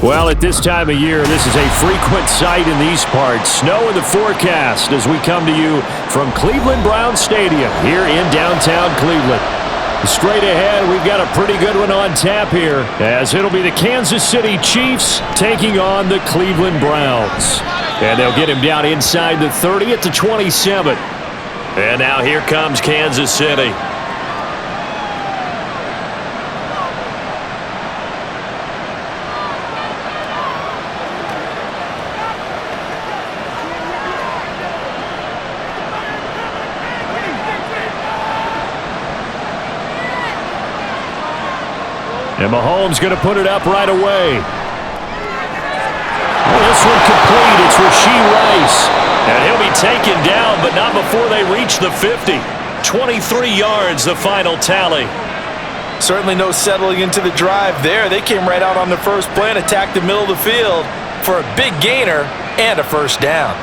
Well, at this time of year, this is a frequent sight in these parts. Snow in the forecast as we come to you from Cleveland Browns Stadium here in downtown Cleveland. Straight ahead, we've got a pretty good one on tap here, as it'll be the Kansas City Chiefs taking on the Cleveland Browns. And they'll get him down inside the 30 at the 27. And now here comes Kansas City. And Mahomes going to put it up right away. Oh, this one complete. It's Rashee Rice. And he'll be taken down, but not before they reach the 50. 23 yards, the final tally. Certainly no settling into the drive there. They came right out on the first play and attacked the middle of the field for a big gainer and a first down.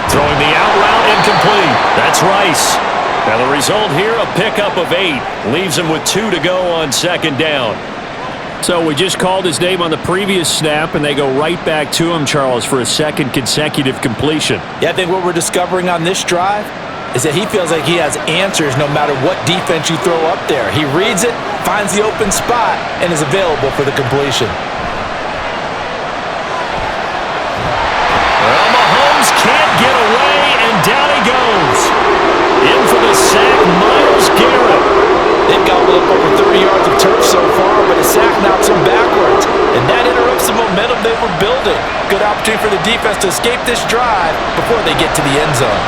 Throwing the out route incomplete. That's Rice. Now the result here, a pickup of 8. Leaves him with 2 to go on second down. So we just called his name on the previous snap, and they go right back to him, Charles, for a second consecutive completion. Yeah, I think what we're discovering on this drive is that he feels like he has answers no matter what defense you throw up there. He reads it, finds the open spot, and is available for the completion. Can't get away, and down he goes. In for the sack, Myles Garrett. They've gobbled up over 30 yards of turf so far, but a sack knocks them backwards, and that interrupts the momentum they were building. Good opportunity for the defense to escape this drive before they get to the end zone.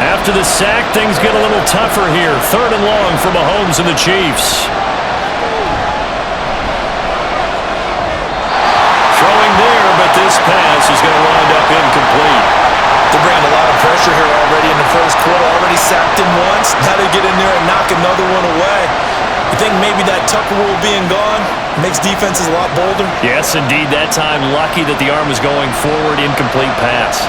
After the sack, things get a little tougher here. 3rd and long for Mahomes and the Chiefs. Throwing there, but this pass is going to wind up incomplete. They bring a lot of pressure here already in the first quarter. Already sacked him once. Now they get in there and knock another one away. You think maybe that Tucker rule being gone makes defenses a lot bolder? Yes, indeed. That time, lucky that the arm was going forward. Incomplete pass.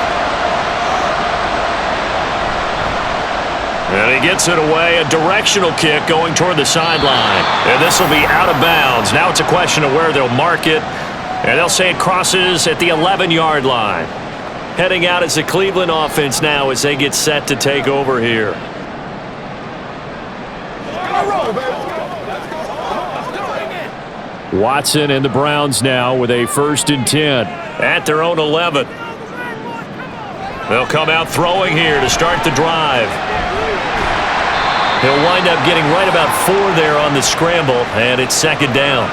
And he gets it away. A directional kick going toward the sideline. And this will be out of bounds. Now it's a question of where they'll mark it. And they'll say it crosses at the 11-yard line. Heading out as the Cleveland offense now as they get set to take over here. Watson and the Browns now with a 1st and 10 at their own 11. They'll come out throwing here to start the drive. He'll wind up getting right about 4 there on the scramble, and it's 2nd down.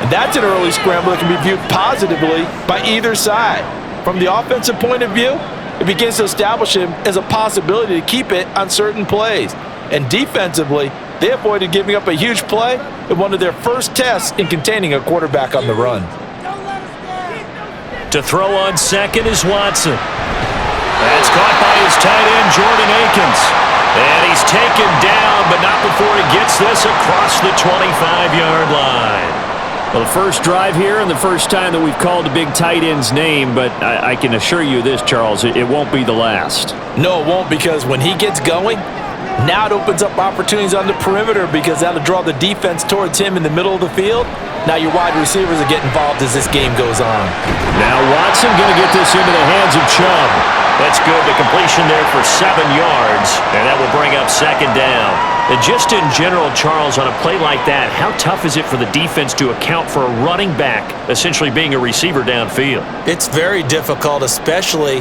And that's an early scramble that can be viewed positively by either side. From the offensive point of view, it begins to establish him as a possibility to keep it on certain plays. And defensively, they avoided giving up a huge play in one of their first tests in containing a quarterback on the run. To throw on second is Watson. That's caught by his tight end, Jordan Akins. And he's taken down, but not before he gets this across the 25-yard line. Well, the first drive here and the first time that we've called a big tight end's name, but I can assure you this, Charles, it won't be the last. No, it won't, because when he gets going, now it opens up opportunities on the perimeter because that'll draw the defense towards him in the middle of the field. Now your wide receivers will get involved as this game goes on. Now Watson going to get this into the hands of Chubb. That's good. The completion there for 7 yards, and that will bring up 2nd down. And just in general, Charles, on a play like that, how tough is it for the defense to account for a running back essentially being a receiver downfield? It's very difficult, especially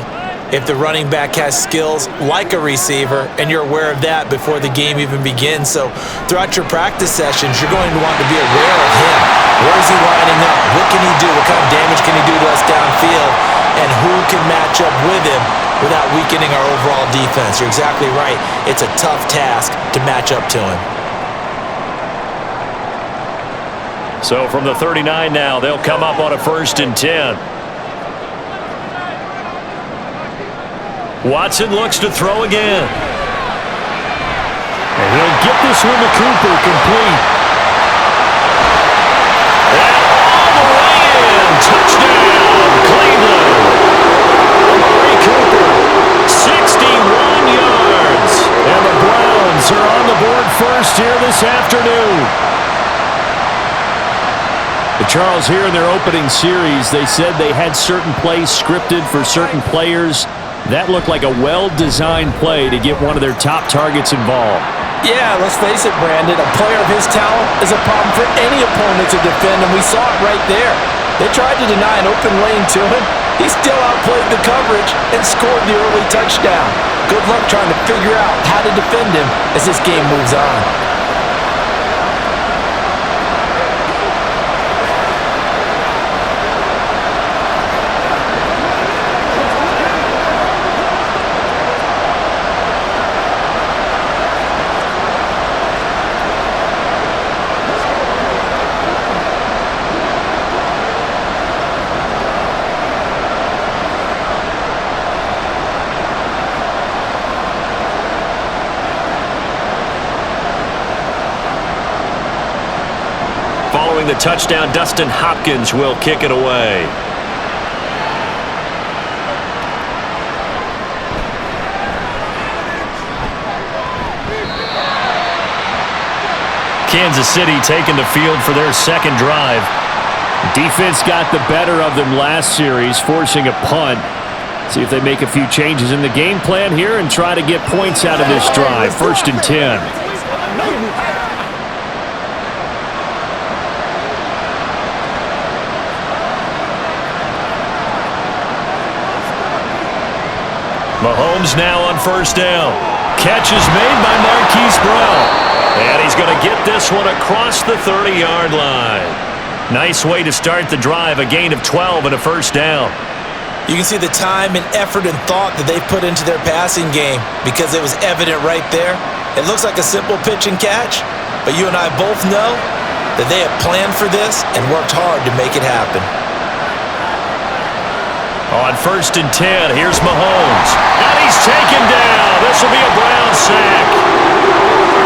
if the running back has skills like a receiver, and you're aware of that before the game even begins. So throughout your practice sessions, you're going to want to be aware of him. Where is he lining up? What can he do? What kind of damage can he do to us downfield? And who can match up with him without weakening our overall defense? You're exactly right. It's a tough task to match up to him. So from the 39 now, they'll come up on a 1st and 10. Watson looks to throw again. And he'll get this one to Cooper, complete. And all the way in. Touchdown, Cleveland. Amari Cooper, 61 yards. first here this afternoon. The Charles here in their opening series, they said they had certain plays scripted for certain players. That looked like a well-designed play to get one of their top targets involved. Yeah, let's face it, Brandon. A player of his talent is a problem for any opponent to defend, and we saw it right there. They tried to deny an open lane to him. He still outplayed the coverage and scored the early touchdown. Good luck trying to figure out how to defend him as this game moves on. Following the touchdown, Dustin Hopkins will kick it away. Kansas City taking the field for their second drive. Defense got the better of them last series, forcing a punt. See if they make a few changes in the game plan here and try to get points out of this drive. 1st and 10. Mahomes now on 1st down. Catch is made by Marquise Brown. And he's going to get this one across the 30-yard line. Nice way to start the drive, a gain of 12 and a 1st down. You can see the time and effort and thought that they put into their passing game because it was evident right there. It looks like a simple pitch and catch, but you and I both know that they have planned for this and worked hard to make it happen. On 1st and 10, here's Mahomes. And he's taken down. This will be a Brown sack.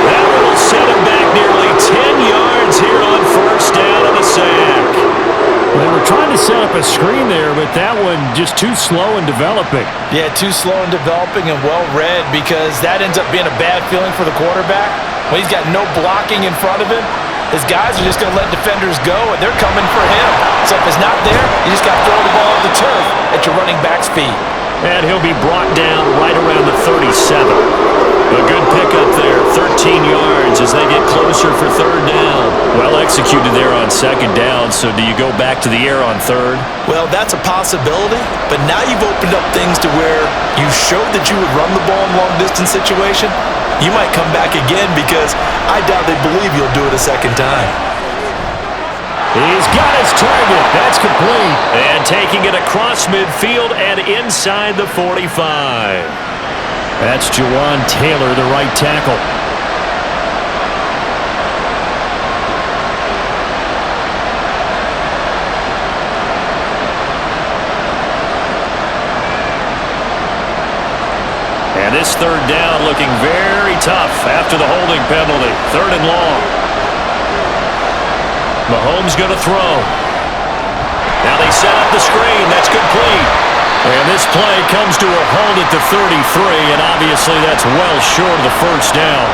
That will set him back nearly 10 yards here on 1st down on the sack. They were trying to set up a screen there, but that one just too slow in developing. Yeah, too slow in developing and well read because that ends up being a bad feeling for the quarterback. When he's got no blocking in front of him, his guys are just going to let defenders go, and they're coming for him. So if it's not there, you just got to throw the ball on the turf at your running back's feet. And he'll be brought down right around the 37. A good pickup there, 13 yards as they get closer for 3rd down. Well executed there on 2nd down, so do you go back to the air on 3rd? Well, that's a possibility, but now you've opened up things to where you showed that you would run the ball in long-distance situation. You might come back again because I doubt they believe you'll do it a 2nd time. He's got his target. That's complete. And taking it across midfield and inside the 45. That's Jawan Taylor, the right tackle. And this 3rd down looking very tough after the holding penalty. 3rd and long. Mahomes going to throw. Now they set up the screen. That's complete. And this play comes to a halt at the 33, and obviously that's well short of the 1st down.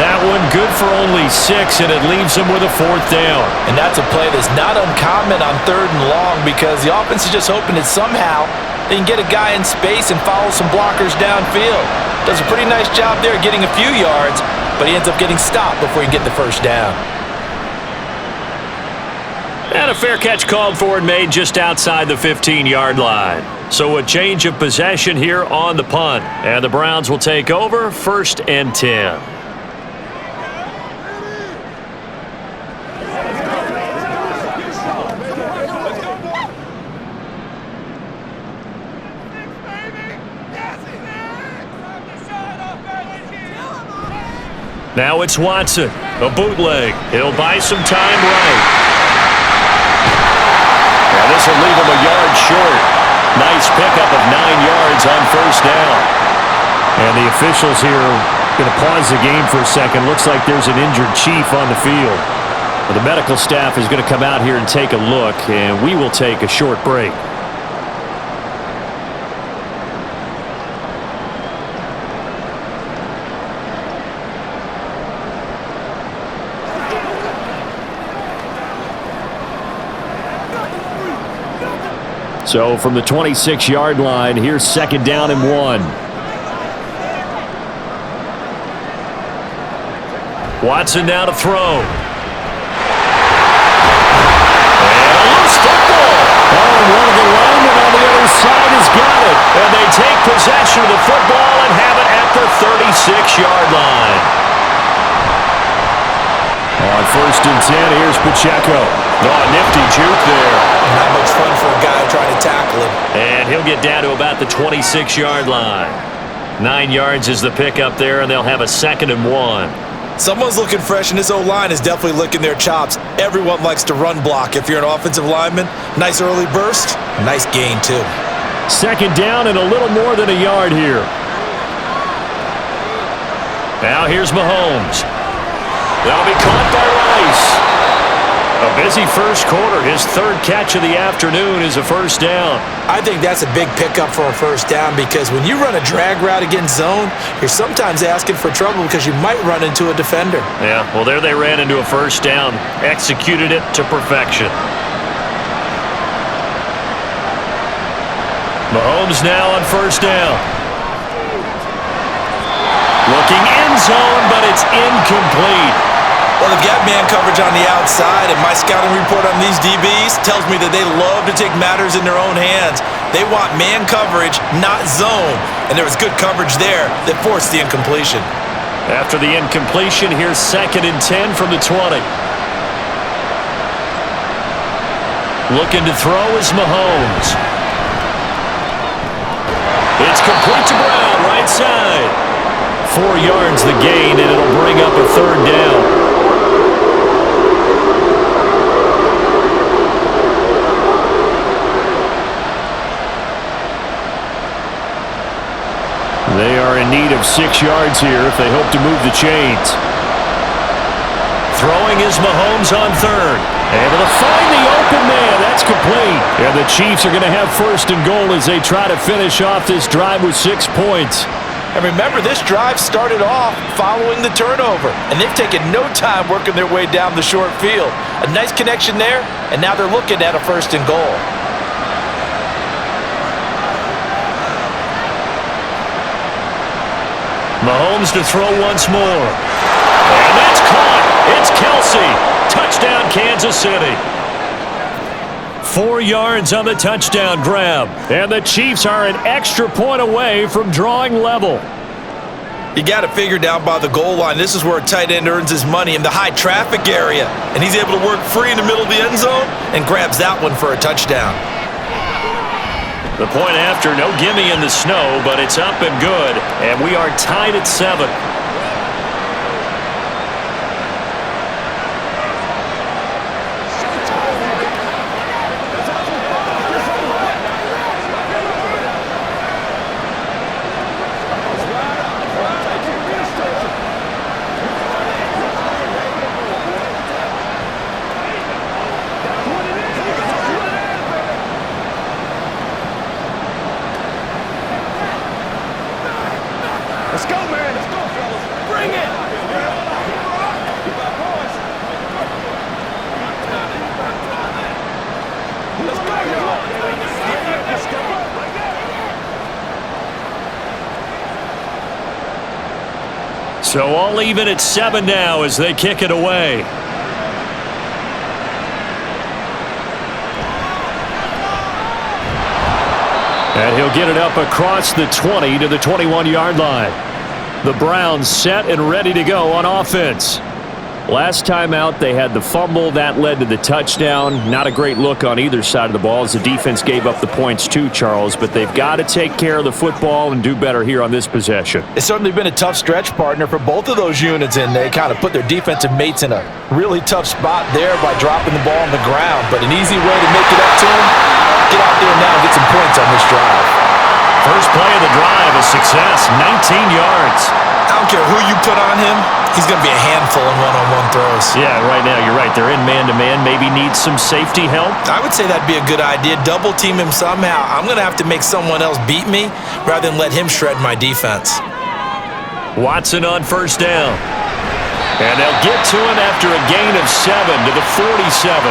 That one good for only 6, and it leaves them with a 4th down. And that's a play that's not uncommon on 3rd and long because the offense is just hoping that somehow they can get a guy in space and follow some blockers downfield. Does a pretty nice job there getting a few yards, but he ends up getting stopped before he can get the 1st down. And a fair catch called for and made just outside the 15-yard line. So a change of possession here on the punt. And the Browns will take over 1st and 10. Now it's Watson, a bootleg. He'll buy some time right. Now this will leave him a yard short. Nice pickup of 9 yards on 1st down. And the officials here are going to pause the game for a second. Looks like there's an injured Chief on the field. Well, the medical staff is going to come out here and take a look, and we will take a short break. So from the 26-yard line, here's 2nd down and 1. Watson now to throw. And a loose football. Oh, and one of the linemen on the other side has got it. And they take possession of the football and have it at the 36-yard line. On 1st and 10, here's Pacheco. Oh, nifty juke there. Not much fun for a guy trying to tackle him. And he'll get down to about the 26-yard line. 9 yards is the pickup there, and they'll have a 2nd and 1. Someone's looking fresh, and his O-line is definitely licking their chops. Everyone likes to run block. If you're an offensive lineman, nice early burst, nice gain too. 2nd down and a little more than a yard here. Now here's Mahomes. That'll be caught by Rice. A busy first quarter. His 3rd catch of the afternoon is a 1st down. I think that's a big pickup for a 1st down because when you run a drag route against zone, you're sometimes asking for trouble because you might run into a defender. Yeah, well, there they ran into a 1st down. Executed it to perfection. Mahomes now on 1st down. Looking end zone, but it's incomplete. Well, they've got man coverage on the outside, and my scouting report on these DBs tells me that they love to take matters in their own hands. They want man coverage, not zone. And there was good coverage there that forced the incompletion. After the incompletion, here's 2nd and 10 from the 20. Looking to throw is Mahomes. It's complete to Brown, right side. 4 yards the gain, and it'll bring up a 3rd down. They are in need of 6 yards here if they hope to move the chains. Throwing is Mahomes on 3rd. Able to find the open man. That's complete. And the Chiefs are going to have 1st and goal as they try to finish off this drive with 6 points. And remember, this drive started off following the turnover, and they've taken no time working their way down the short field. A nice connection there, and now they're looking at a 1st and goal. Mahomes to throw once more. And that's caught. It's Kelsey. Touchdown, Kansas City. 4 yards on the touchdown grab. And the Chiefs are an extra point away from drawing level. You got to figure down by the goal line. This is where a tight end earns his money in the high traffic area. And he's able to work free in the middle of the end zone and grabs that one for a touchdown. The point after, no gimme in the snow, but it's up and good. And we are tied at 7. Let's go, man. Let's go, fellas. Bring it. Let's go, y'all. Let's go. So all even at 7 now as they kick it away. And he'll get it up across the 20 to the 21-yard line. The Browns set and ready to go on offense. Last time out, they had the fumble. That led to the touchdown. Not a great look on either side of the ball as the defense gave up the points too, Charles. But they've got to take care of the football and do better here on this possession. It's certainly been a tough stretch, partner, for both of those units, and they kind of put their defensive mates in a really tough spot there by dropping the ball on the ground. But an easy way to make it up to them, get out there now and get some points on this drive. First play of the drive, a success, 19 yards. I don't care who you put on him, he's going to be a handful in one-on-one throws. Yeah, right now, you're right. They're in man-to-man. Maybe needs some safety help. I would say that'd be a good idea. Double team him somehow. I'm going to have to make someone else beat me rather than let him shred my defense. Watson on first down. And they'll get to him after a gain of 7 to the 47.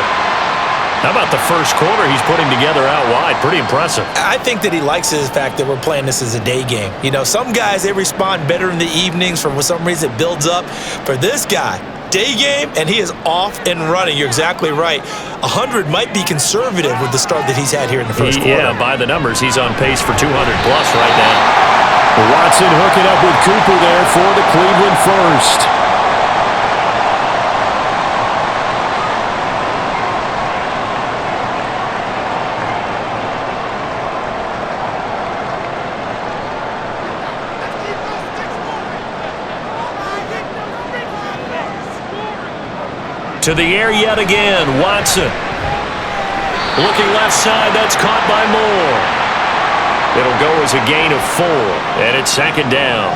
How about the first quarter he's putting together out wide? Pretty impressive. I think that he likes the fact that we're playing this as a day game. You know, some guys, they respond better in the evenings. For some reason, it builds up. For this guy, day game, and he is off and running. You're exactly right. 100 might be conservative with the start that he's had here in the first quarter. Yeah, by the numbers, he's on pace for 200-plus right now. Watson hooking up with Cooper there for the Cleveland first. To the air yet again, Watson. Looking left side, that's caught by Moore. It'll go as a gain of 4, and it's second down.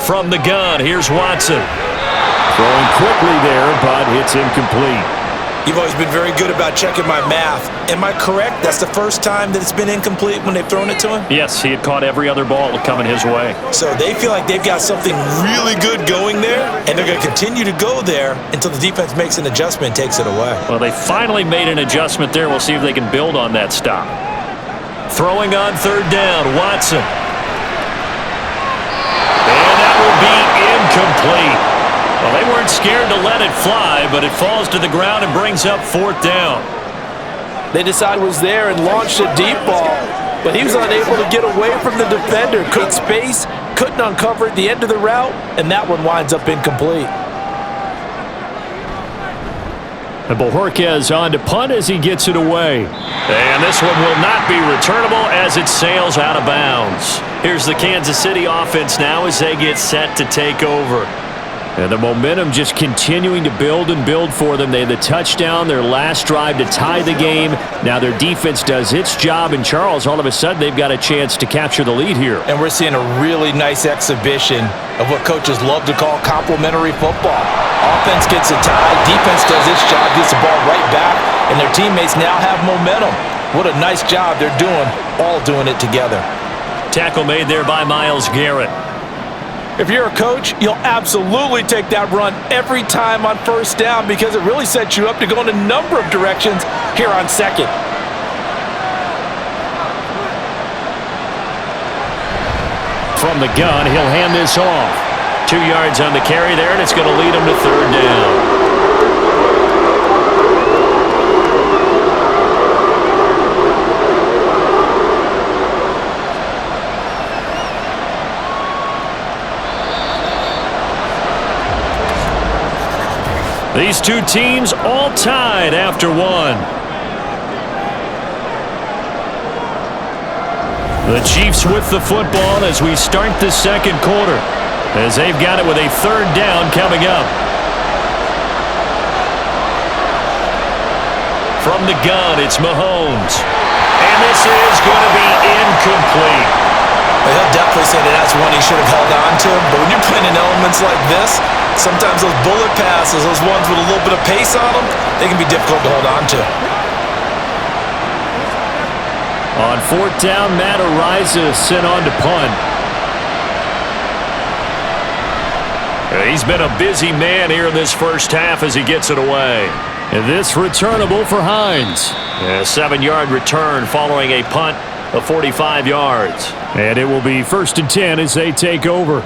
From the gun, here's Watson. Throwing quickly there, but it's incomplete. You've always been very good about checking my math. Am I correct? That's the first time that it's been incomplete when they've thrown it to him? Yes, he had caught every other ball coming his way. So they feel like they've got something really good going there, and they're going to continue to go there until the defense makes an adjustment and takes it away. Well, they finally made an adjustment there. We'll see if they can build on that stop. Throwing on third down, Watson. And that will be incomplete. Well, they weren't scared to let it fly, but it falls to the ground and brings up fourth down. They decided it was there and launched a deep ball, but he was unable to get away from the defender. Couldn't space, couldn't uncover at the end of the route, and that one winds up incomplete. And Bojorquez on to punt as he gets it away. And this one will not be returnable as it sails out of bounds. Here's the Kansas City offense now as they get set to take over. And the momentum just continuing to build and build for them. They had the touchdown, their last drive to tie the game. Now their defense does its job, and Charles, all of a sudden, they've got a chance to capture the lead here. And we're seeing a really nice exhibition of what coaches love to call complementary football. Offense gets a tie, defense does its job, gets the ball right back, and their teammates now have momentum. What a nice job they're doing, all doing it together. Tackle made there by Myles Garrett. If you're a coach, you'll absolutely take that run every time on first down because it really sets you up to go in a number of directions here on second. From the gun, he'll hand this off. 2 yards on the carry there, and it's going to lead him to third down. These two teams all tied after one. The Chiefs with the football as we start the second quarter, as they've got it with a third down coming up. From the gun, it's Mahomes. And this is going to be incomplete. Well, he'll definitely say that that's one he should have held on to. But when you're playing in elements like this, sometimes those bullet passes, those ones with a little bit of pace on them, they can be difficult to hold on to. On fourth down, Matt Araiza sent on to punt. He's been a busy man here in this first half as he gets it away. And this returnable for Hines. A 7-yard return following a punt of 45 yards. And it will be 1st and 10 as they take over.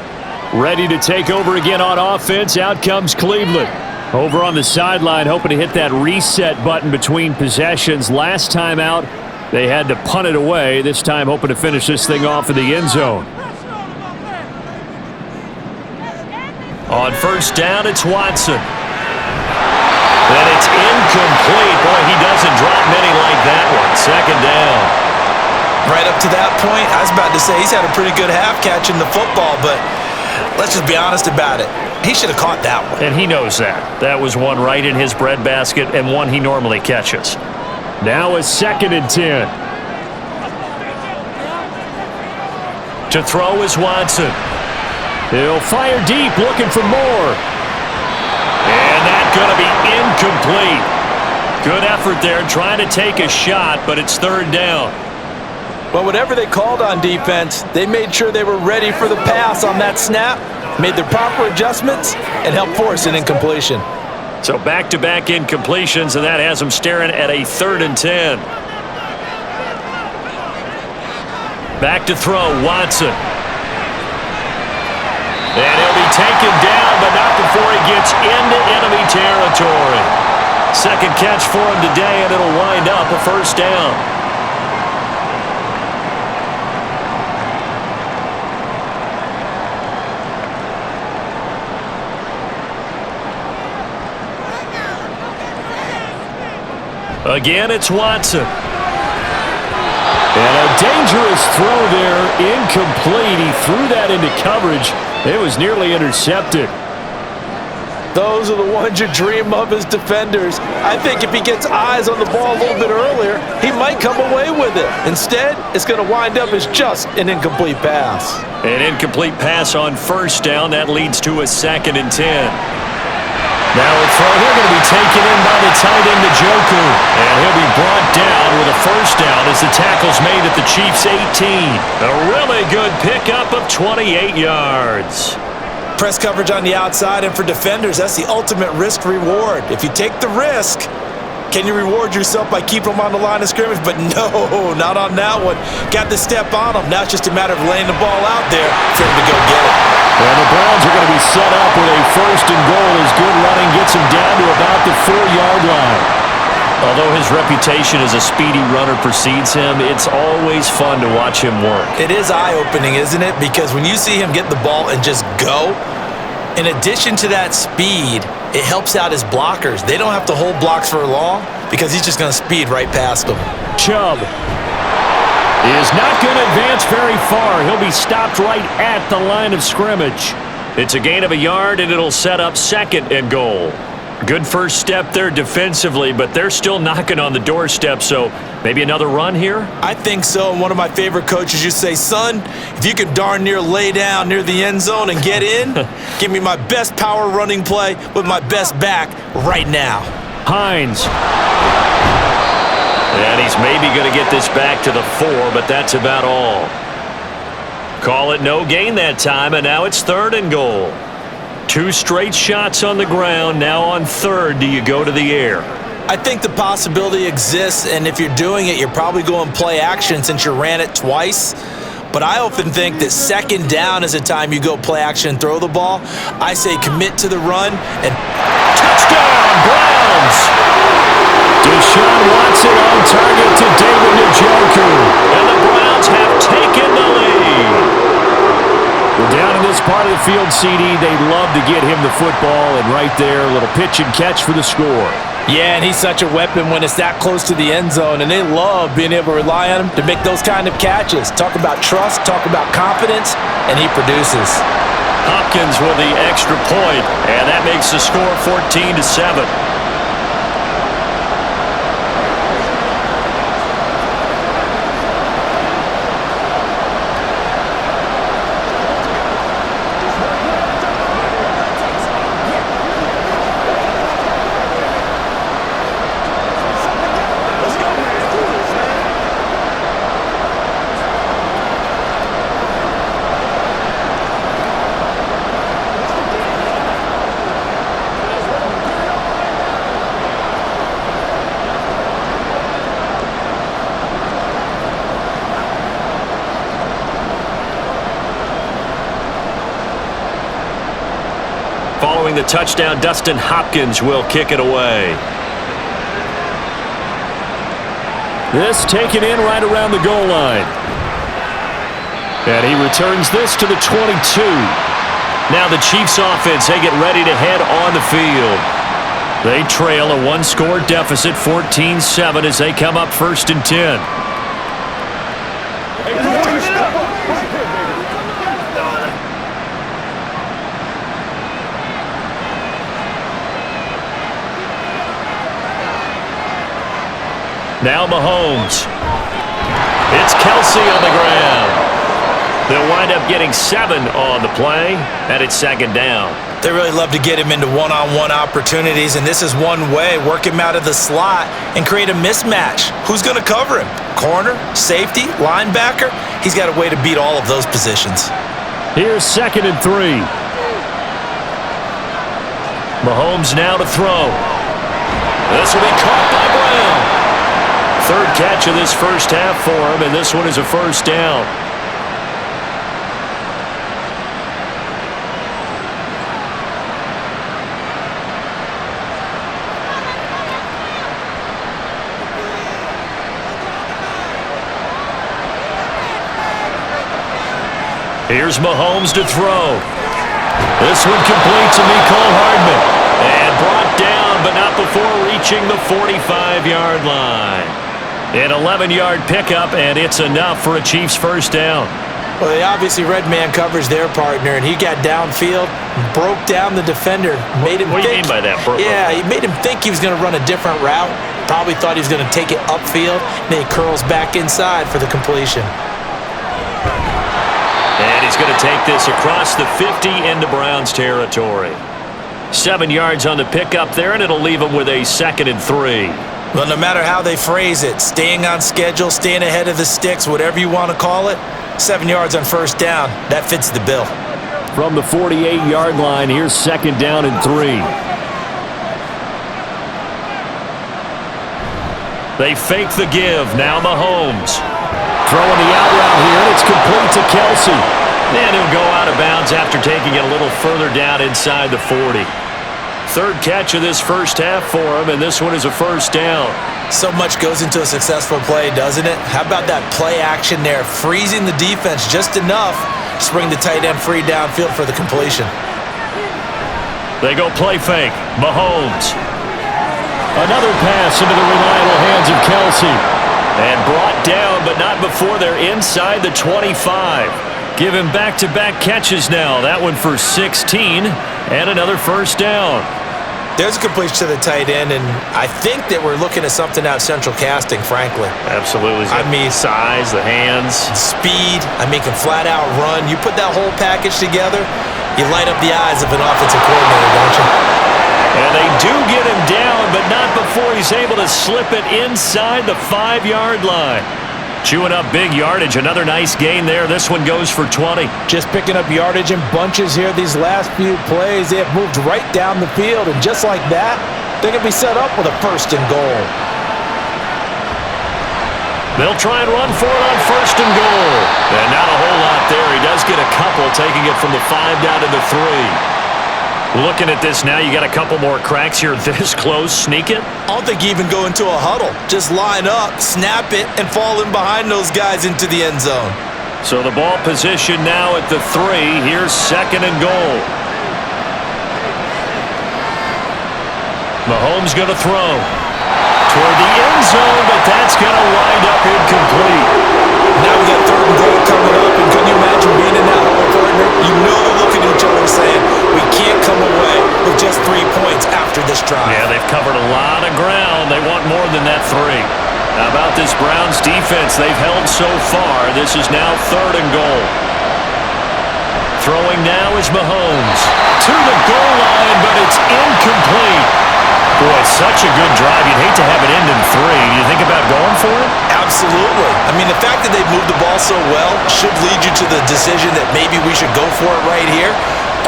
Ready to take over again on offense. Out comes Cleveland. Over on the sideline, hoping to hit that reset button between possessions. Last time out, they had to punt it away. This time, hoping to finish this thing off in the end zone. On first down, it's Watson. And it's incomplete. Boy, he doesn't drop many like that one. Second down. Right up to that point, I was about to say he's had a pretty good half catching the football, but let's just be honest about it. He should have caught that one. And he knows that. That was one right in his breadbasket and one he normally catches. Now a 2nd and 10. To throw is Watson. He'll fire deep, looking for more. And that's going to be incomplete. Good effort there trying to take a shot, but it's third down. Well, whatever they called on defense, they made sure they were ready for the pass on that snap, made the proper adjustments, and helped force an incompletion. So back-to-back incompletions, and that has them staring at a 3rd and 10. Back to throw, Watson. And he'll be taken down, but not before he gets into enemy territory. Second catch for him today, and it'll wind up a first down. Again, it's Watson. And a dangerous throw there, incomplete. He threw that into coverage. It was nearly intercepted. Those are the ones you dream of as defenders. I think if he gets eyes on the ball a little bit earlier, he might come away with it. Instead, it's going to wind up as just an incomplete pass. An incomplete pass on first down. That leads to a 2nd and 10. Now a throw here going to be taken in by the tight end, Njoku. And he'll be brought down with a first down as the tackle's made at the Chiefs' 18. A really good pickup of 28 yards. Press coverage on the outside, and for defenders, that's the ultimate risk-reward. If you take the risk, can you reward yourself by keeping them on the line of scrimmage? But no, not on that one. Got to step on them. Now it's just a matter of laying the ball out there for him to go get it. And the Browns are going to be set up with a 1st and goal as good running gets him down to about the 4-yard line. Although his reputation as a speedy runner precedes him, it's always fun to watch him work. It is eye-opening, isn't it? Because when you see him get the ball and just go, in addition to that speed, it helps out his blockers. They don't have to hold blocks for long because he's just going to speed right past them. Chubb is not going to advance very far. He'll be stopped right at the line of scrimmage. It's a gain of a yard, and it'll set up 2nd and goal. Good first step there defensively, but they're still knocking on the doorstep, so maybe another run here? I think so. And one of my favorite coaches, you say, son, if you could darn near lay down near the end zone and get in, give me my best power running play with my best back right now. Hines. And he's maybe going to get this back to the 4, but that's about all. Call it no gain that time, and now it's 3rd and goal. 2 straight shots on the ground. Now on 3rd, do you go to the air? I think the possibility exists, and if you're doing it, you're probably going play action since you ran it twice. But I often think that 2nd down is a time you go play action and throw the ball. I say commit to the run and touchdown, Browns! Deshaun Watson on target to David Njoku. And the Browns have taken the lead. We're down in this part of the field, CD. They'd love to get him the football, and right there, a little pitch and catch for the score. Yeah, and he's such a weapon when it's that close to the end zone, and they love being able to rely on him to make those kind of catches. Talk about trust, talk about confidence, and he produces. Hopkins with the extra point, and that makes the score 14-7. Following the touchdown, Dustin Hopkins will kick it away. This taken in right around the goal line. And he returns this to the 22. Now the Chiefs offense, they get ready to head on the field. They trail a 1-score deficit, 14-7, as they come up 1st and 10. Now Mahomes. It's Kelsey on the ground. They'll wind up getting 7 on the play, and it's 2nd down. They really love to get him into one-on-one opportunities, and this is one way. Work him out of the slot and create a mismatch. Who's going to cover him? Corner, safety, linebacker? He's got a way to beat all of those positions. Here's 2nd and 3. Mahomes now to throw. This will be caught by Brown. 3rd catch of this first half for him, and this one is a first down. Here's Mahomes to throw. This one complete to Mecole Hardman. And brought down, but not before reaching the 45-yard line. An 11-yard pickup, and it's enough for a Chiefs first down. Well, they obviously read man coverage their partner, and he got downfield, broke down the defender, made him What do you mean by that, bro? Yeah, he made him think he was going to run a different route. Probably thought he was going to take it upfield, and then he curls back inside for the completion. And he's going to take this across the 50 into Browns territory. 7 yards on the pickup there, and it'll leave him with a 2nd and 3. Well, no matter how they phrase it, staying on schedule, staying ahead of the sticks, whatever you want to call it, 7 yards on first down, that fits the bill. From the 48-yard line, here's 2nd down and 3. They fake the give. Now Mahomes. Throwing the out route here, and it's complete to Kelsey. And he'll go out of bounds after taking it a little further down inside the 40. 3rd catch of this first half for him, and this one is a first down. So much goes into a successful play, doesn't it? How about that play action there, freezing the defense just enough to bring the tight end free downfield for the completion. They go play fake. Mahomes. Another pass into the reliable hands of Kelsey. And brought down, but not before they're inside the 25. Give him back-to-back catches now. That one for 16, and another first down. There's a completion to the tight end, and I think that we're looking at something out of central casting, frankly. Absolutely. I mean, size, the hands. Speed, can flat-out run. You put that whole package together, you light up the eyes of an offensive coordinator, don't you? And they do get him down, but not before he's able to slip it inside the 5-yard line. Chewing up big yardage. Another nice gain there. This one goes for 20. Just picking up yardage in bunches here these last few plays. They have moved right down the field, and just like that, they're going to be set up with a 1st and goal. They'll try and run for it on 1st and goal. And not a whole lot there. He does get a couple, taking it from the 5 down to the 3. Looking at this now, you got a couple more cracks here this close. Sneak it? I don't think you even go into a huddle. Just line up, snap it, and fall in behind those guys into the end zone. So the ball position now at the 3. Here's 2nd and goal. Mahomes going to throw. Toward the end zone, but that's going to wind up incomplete. Now we got 3rd and goal coming up, and can you imagine being in that hole, partner? You know they're looking at each other saying, we can't come away with just 3 points after this drive. Yeah, they've covered a lot of ground. They want more than that 3. How about this Browns defense they've held so far? This is now 3rd and goal. Throwing now is Mahomes. To the goal line, but it's incomplete. Boy, such a good drive. You'd hate to have it end in 3. Do you think about going for it? Absolutely. The fact that they've moved the ball so well should lead you to the decision that maybe we should go for it right here.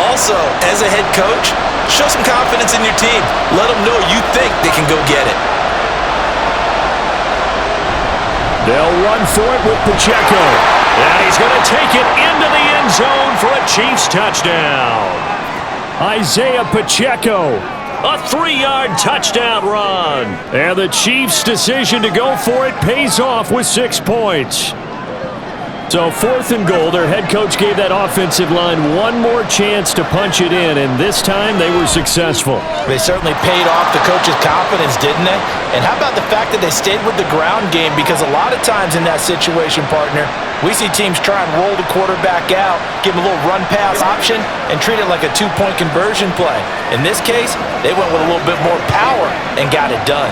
Also, as a head coach, show some confidence in your team. Let them know you think they can go get it. They'll run for it with Pacheco. And he's going to take it into the end zone for a Chiefs touchdown. Isaiah Pacheco. A 3-yard touchdown run. And the Chiefs' decision to go for it pays off with 6 points. So 4th and goal, their head coach gave that offensive line one more chance to punch it in, and this time they were successful. They certainly paid off the coach's confidence, didn't they? And how about the fact that they stayed with the ground game? Because a lot of times in that situation, partner, we see teams try and roll the quarterback out, give him a little run-pass option, and treat it like a 2-point conversion play. In this case, they went with a little bit more power and got it done.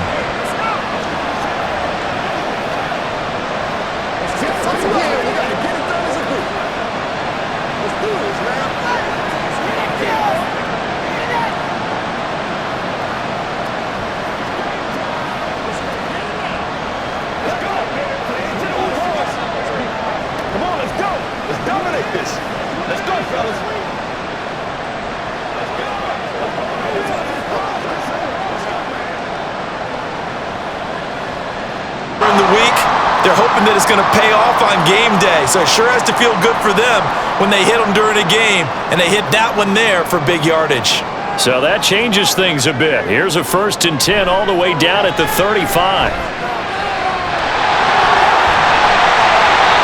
they're hoping that it's going to pay off on game day. So it sure has to feel good for them when they hit them during a game, and they hit that one there for big yardage. So that changes things a bit. Here's a 1st and 10 all the way down at the 35.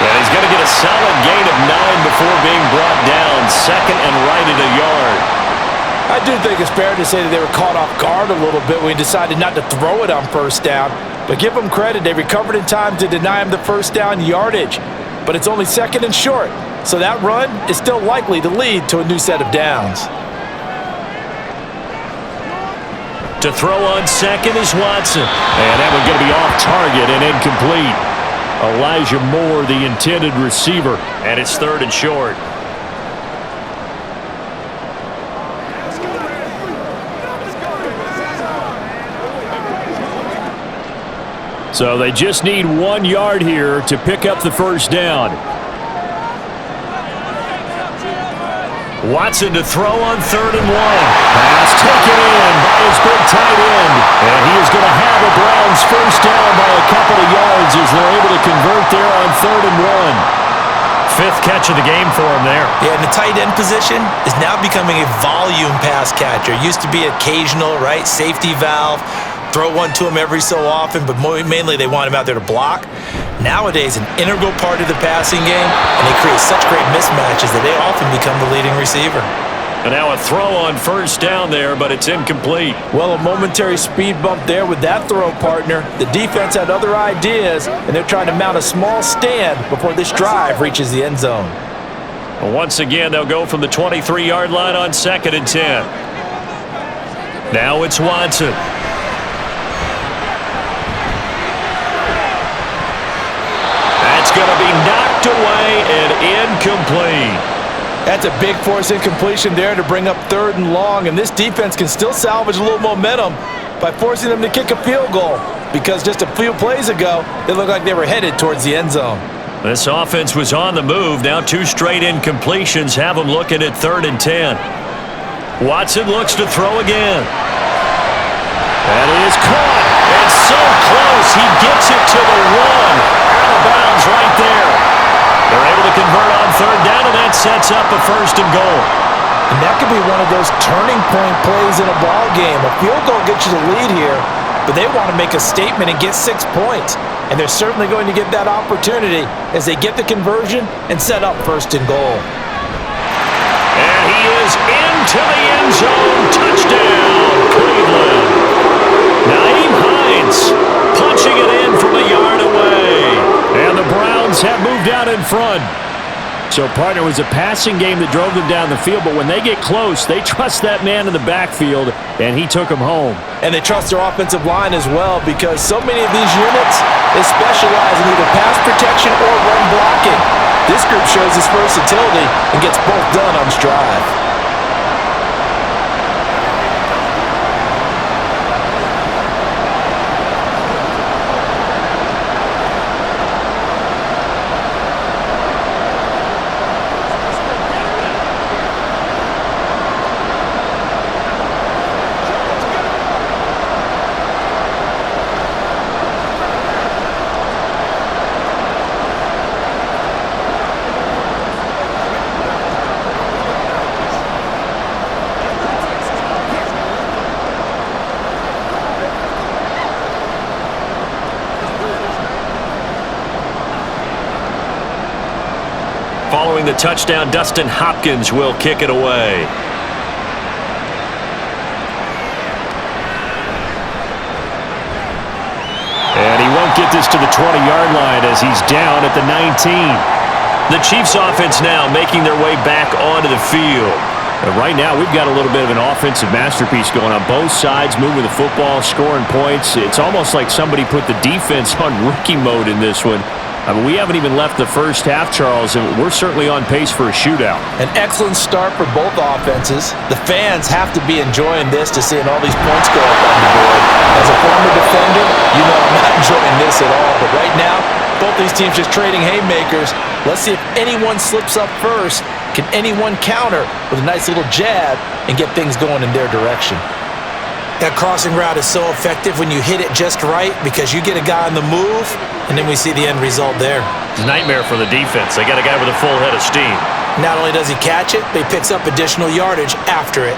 And he's going to get a solid gain of 9 before being brought down. 2nd and right at a yard. I do think it's fair to say that they were caught off guard a little bit when he decided not to throw it on 1st down. But give them credit, they recovered in time to deny him the 1st down yardage. But it's only 2nd and short, so that run is still likely to lead to a new set of downs. To throw on 2nd is Watson. And that one's going to be off target and incomplete. Elijah Moore, the intended receiver, and it's 3rd and short. So they just need 1 yard here to pick up the 1st down. Watson to throw on 3rd and 1. Pass taken in by his big tight end. And he is going to have a Browns 1st down by a couple of yards as they're able to convert there on 3rd and 1. 5th catch of the game for him there. Yeah, and the tight end position is now becoming a volume pass catcher. Used to be occasional, right? Safety valve. Throw one to him every so often, but mainly they want him out there to block. Nowadays, an integral part of the passing game, and they create such great mismatches that they often become the leading receiver. And now a throw on 1st down there, but it's incomplete. Well, a momentary speed bump there with that throw, partner. The defense had other ideas, and they're trying to mount a small stand before this drive reaches the end zone. Well, once again, they'll go from the 23-yard line on 2nd and 10. Now it's Watson. Going to be knocked away and incomplete. That's a big force incompletion there to bring up 3rd and long, and this defense can still salvage a little momentum by forcing them to kick a field goal, because just a few plays ago, they looked like they were headed towards the end zone. This offense was on the move. Now 2 straight incompletions have them looking at 3rd and 10. Watson looks to throw again. And it is caught. It's so close. He gets it to the 1. Bounds right there. They're able to convert on 3rd down, and that sets up a 1st and goal. And that could be one of those turning point plays in a ball game. A field goal gets you the lead here, but they want to make a statement and get 6 points. And they're certainly going to get that opportunity as they get the conversion and set up 1st and goal. And he is into the end zone. Touchdown, Cleveland. Naeem Hines punching it in from a yard away. And the Browns have moved out in front. So, partner, it was a passing game that drove them down the field, but when they get close, they trust that man in the backfield, and he took them home. And they trust their offensive line as well, because so many of these units, they specialize in either pass protection or run blocking. This group shows its versatility and gets both done on this drive. Following the touchdown, Dustin Hopkins will kick it away. And he won't get this to the 20-yard line as he's down at the 19. The Chiefs offense now making their way back onto the field. And right now, we've got a little bit of an offensive masterpiece going on both sides, moving the football, scoring points. It's almost like somebody put the defense on rookie mode in this one. I mean, we haven't even left the first half, Charles, and we're certainly on pace for a shootout. An excellent start for both offenses. The fans have to be enjoying this to seeing all these points go up on the board. As a former defender, you know I'm not enjoying this at all. But right now, both these teams just trading haymakers. Let's see if anyone slips up first. Can anyone counter with a nice little jab and get things going in their direction? That crossing route is so effective when you hit it just right because you get a guy on the move, and then we see the end result there. It's a nightmare for the defense. They got a guy with a full head of steam. Not only does he catch it, but he picks up additional yardage after it.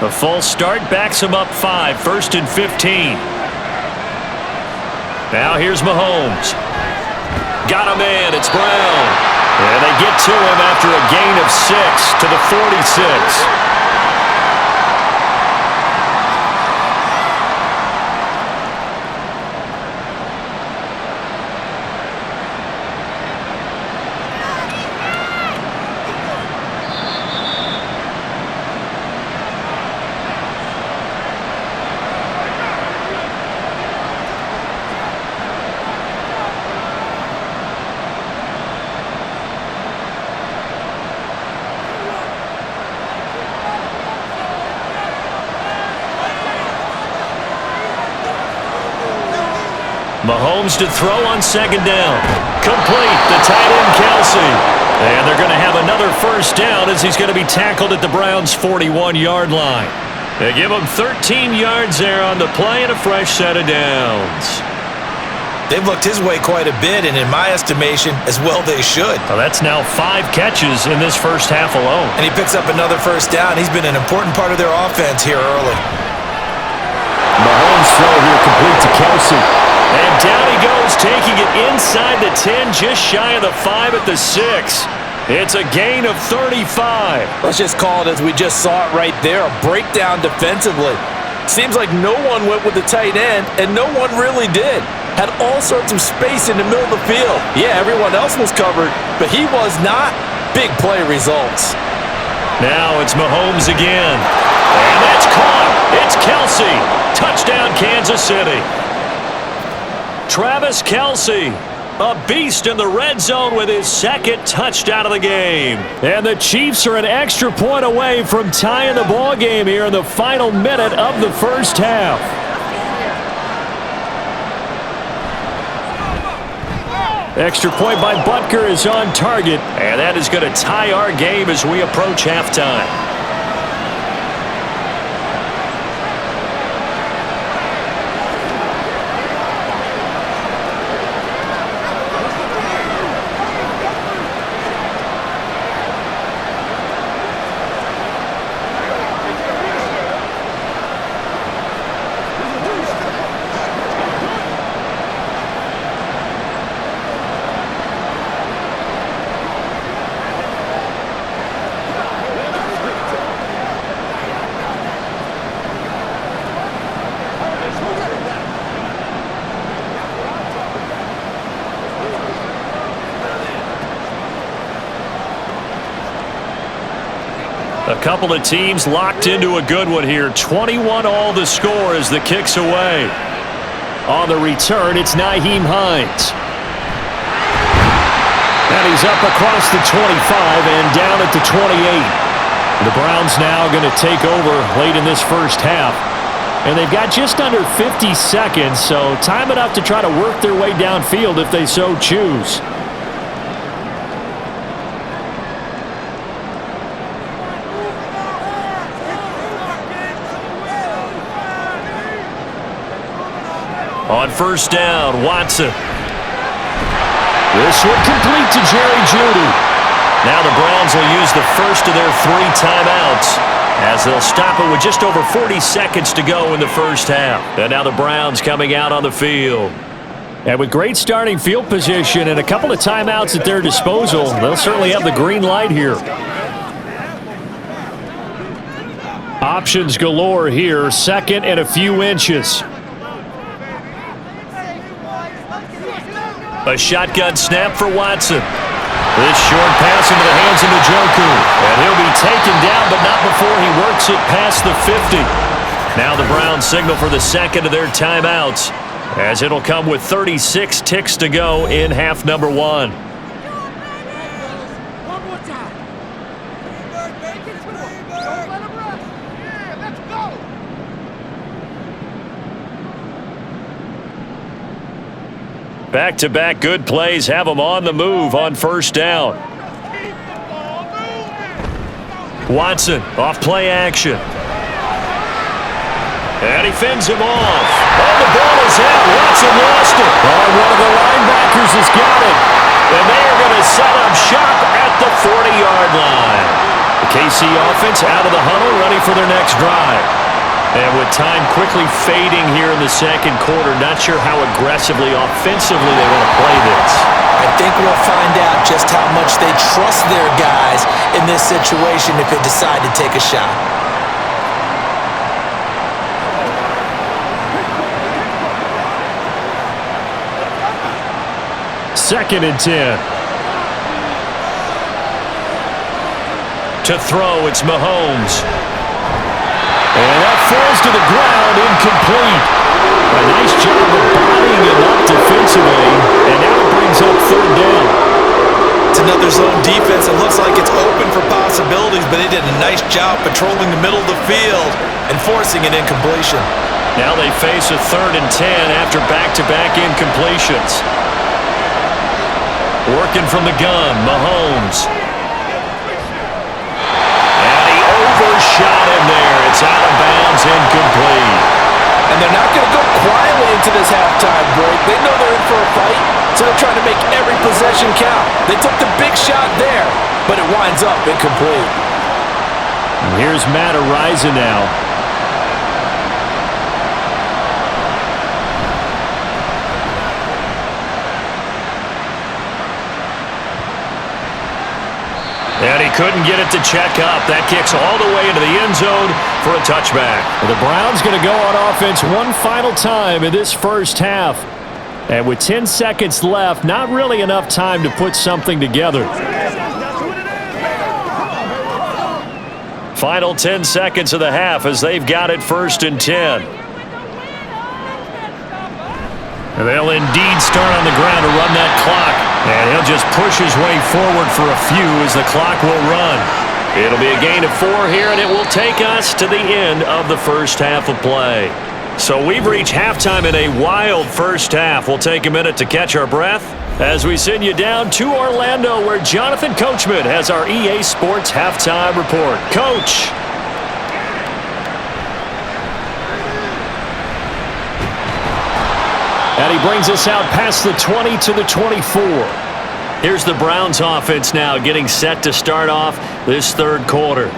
A false start backs him up 5, 1st and 15. Now here's Mahomes. Got him in. It's Brown. And they get to him after a gain of 6 to the 46. Mahomes to throw on 2nd down. Complete. The tight end, Kelsey. And they're going to have another 1st down as he's going to be tackled at the Browns' 41-yard line. They give him 13 yards there on the play and a fresh set of downs. They've looked his way quite a bit, and in my estimation, as well they should. Well, that's now 5 catches in this first half alone. And he picks up another 1st down. He's been an important part of their offense here early. Mahomes throw here complete to Kelsey. And down he goes, taking it inside the 10, just shy of the 5 at the 6. It's a gain of 35. Let's just call it as we just saw it right there, a breakdown defensively. Seems like no one went with the tight end, and no one really did. Had all sorts of space in the middle of the field. Yeah, everyone else was covered, but he was not. Big play results. Now it's Mahomes again. And that's caught. It's Kelsey. Touchdown, Kansas City. Travis Kelsey, a beast in the red zone with his 2nd touchdown of the game. And the Chiefs are an extra point away from tying the ball game here in the final minute of the first half. Extra point by Butker is on target, and that is going to tie our game as we approach halftime. A couple of teams locked into a good one here. 21 all the score as the kick's away. On the return, it's Nyheim Hines. And he's up across the 25 and down at the 28. The Browns now going to take over late in this first half. And they've got just under 50 seconds, so time enough to try to work their way downfield if they so choose. On 1st down, Watson. This one complete to Jerry Jeudy. Now the Browns will use the first of their 3 timeouts as they'll stop it with just over 40 seconds to go in the first half. And now the Browns coming out on the field. And with great starting field position and a couple of timeouts at their disposal, they'll certainly have the green light here. Options galore here, 2nd and a few inches. A shotgun snap for Watson. This short pass into the hands of Njoku. And he'll be taken down, but not before he works it past the 50. Now the Browns signal for the 2nd of their timeouts, as it'll come with 36 ticks to go in half number 1. Back-to-back good plays have them on the move on first down. Watson off play action. And he fends him off. Oh, the ball is out. Watson lost it. Oh, one of the linebackers has got it. And they are going to set up shop at the 40-yard line. The KC offense out of the huddle, ready for their next drive. And with time quickly fading here in the second quarter, not sure how aggressively, offensively they want to play this. I think we'll find out just how much they trust their guys in this situation if they decide to take a shot. Second and 10. To throw, it's Mahomes. And that falls to the ground, incomplete. A nice job of bodying him up defensively, and now it brings up third down. It's another zone defense. It looks like it's open for possibilities, but they did a nice job patrolling the middle of the field and forcing an incompletion. Now they face a third and 10 after back-to-back incompletions. Working from the gun, Mahomes. And he overshot him there. It's out of bounds, incomplete. And they're not going to go quietly into this halftime break. They know they're in for a fight, so they're trying to make every possession count. They took the big shot there, but it winds up incomplete. And here's Matt Ariza now. And he couldn't get it to check up. That kicks all the way into the end zone for a touchback. The Browns going to go on offense one final time in this first half. And with 10 seconds left, not really enough time to put something together. Final 10 seconds of the half as they've got it first and 10. And they'll indeed start on the ground to run that clock. And he'll just push his way forward for a few as the clock will run. It'll be a gain of 4 here, and it will take us to the end of the first half of play. So we've reached halftime in a wild first half. We'll take a minute to catch our breath as we send you down to Orlando, where Jonathan Coachman has our EA Sports halftime report. Coach. And he brings us out past the 20 to the 24. Here's the Browns offense now getting set to start off this third quarter.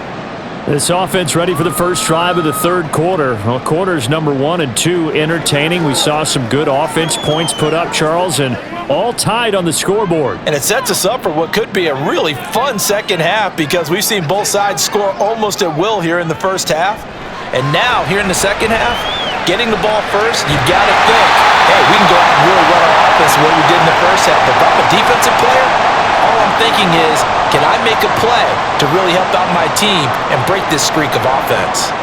This offense ready for the first drive of the third quarter. Well, quarters number 1 and 2 entertaining. We saw some good offense points put up, Charles, and all tied on the scoreboard. And it sets us up for what could be a really fun second half because we've seen both sides score almost at will here in the first half. And now, here in the second half, getting the ball first, you've got to think, hey, we can go out and really run our offense the way we did in the first half. But if I'm a defensive player, all I'm thinking is, can I make a play to really help out my team and break this streak of offense?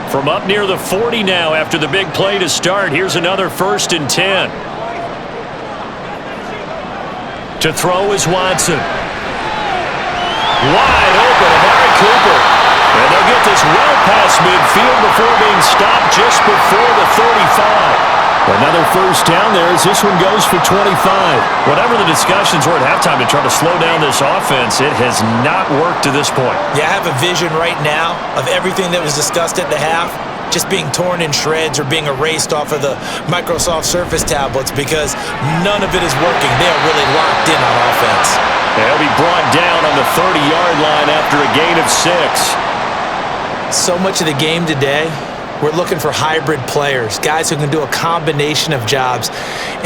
From up near the 40 now after the big play to start, here's another first and 10. To throw is Watson. Wide open, Amari Cooper. And they'll get this well past midfield before being stopped just before the 35. Another first down there as this one goes for 25. Whatever the discussions were at halftime to try to slow down this offense, it has not worked to this point. Yeah, I have a vision right now of everything that was discussed at the half just being torn in shreds or being erased off of the Microsoft Surface tablets because none of it is working. They are really locked in on offense. They'll be brought down on the 30-yard line after a gain of 6. So much of the game today, we're looking for hybrid players, guys who can do a combination of jobs.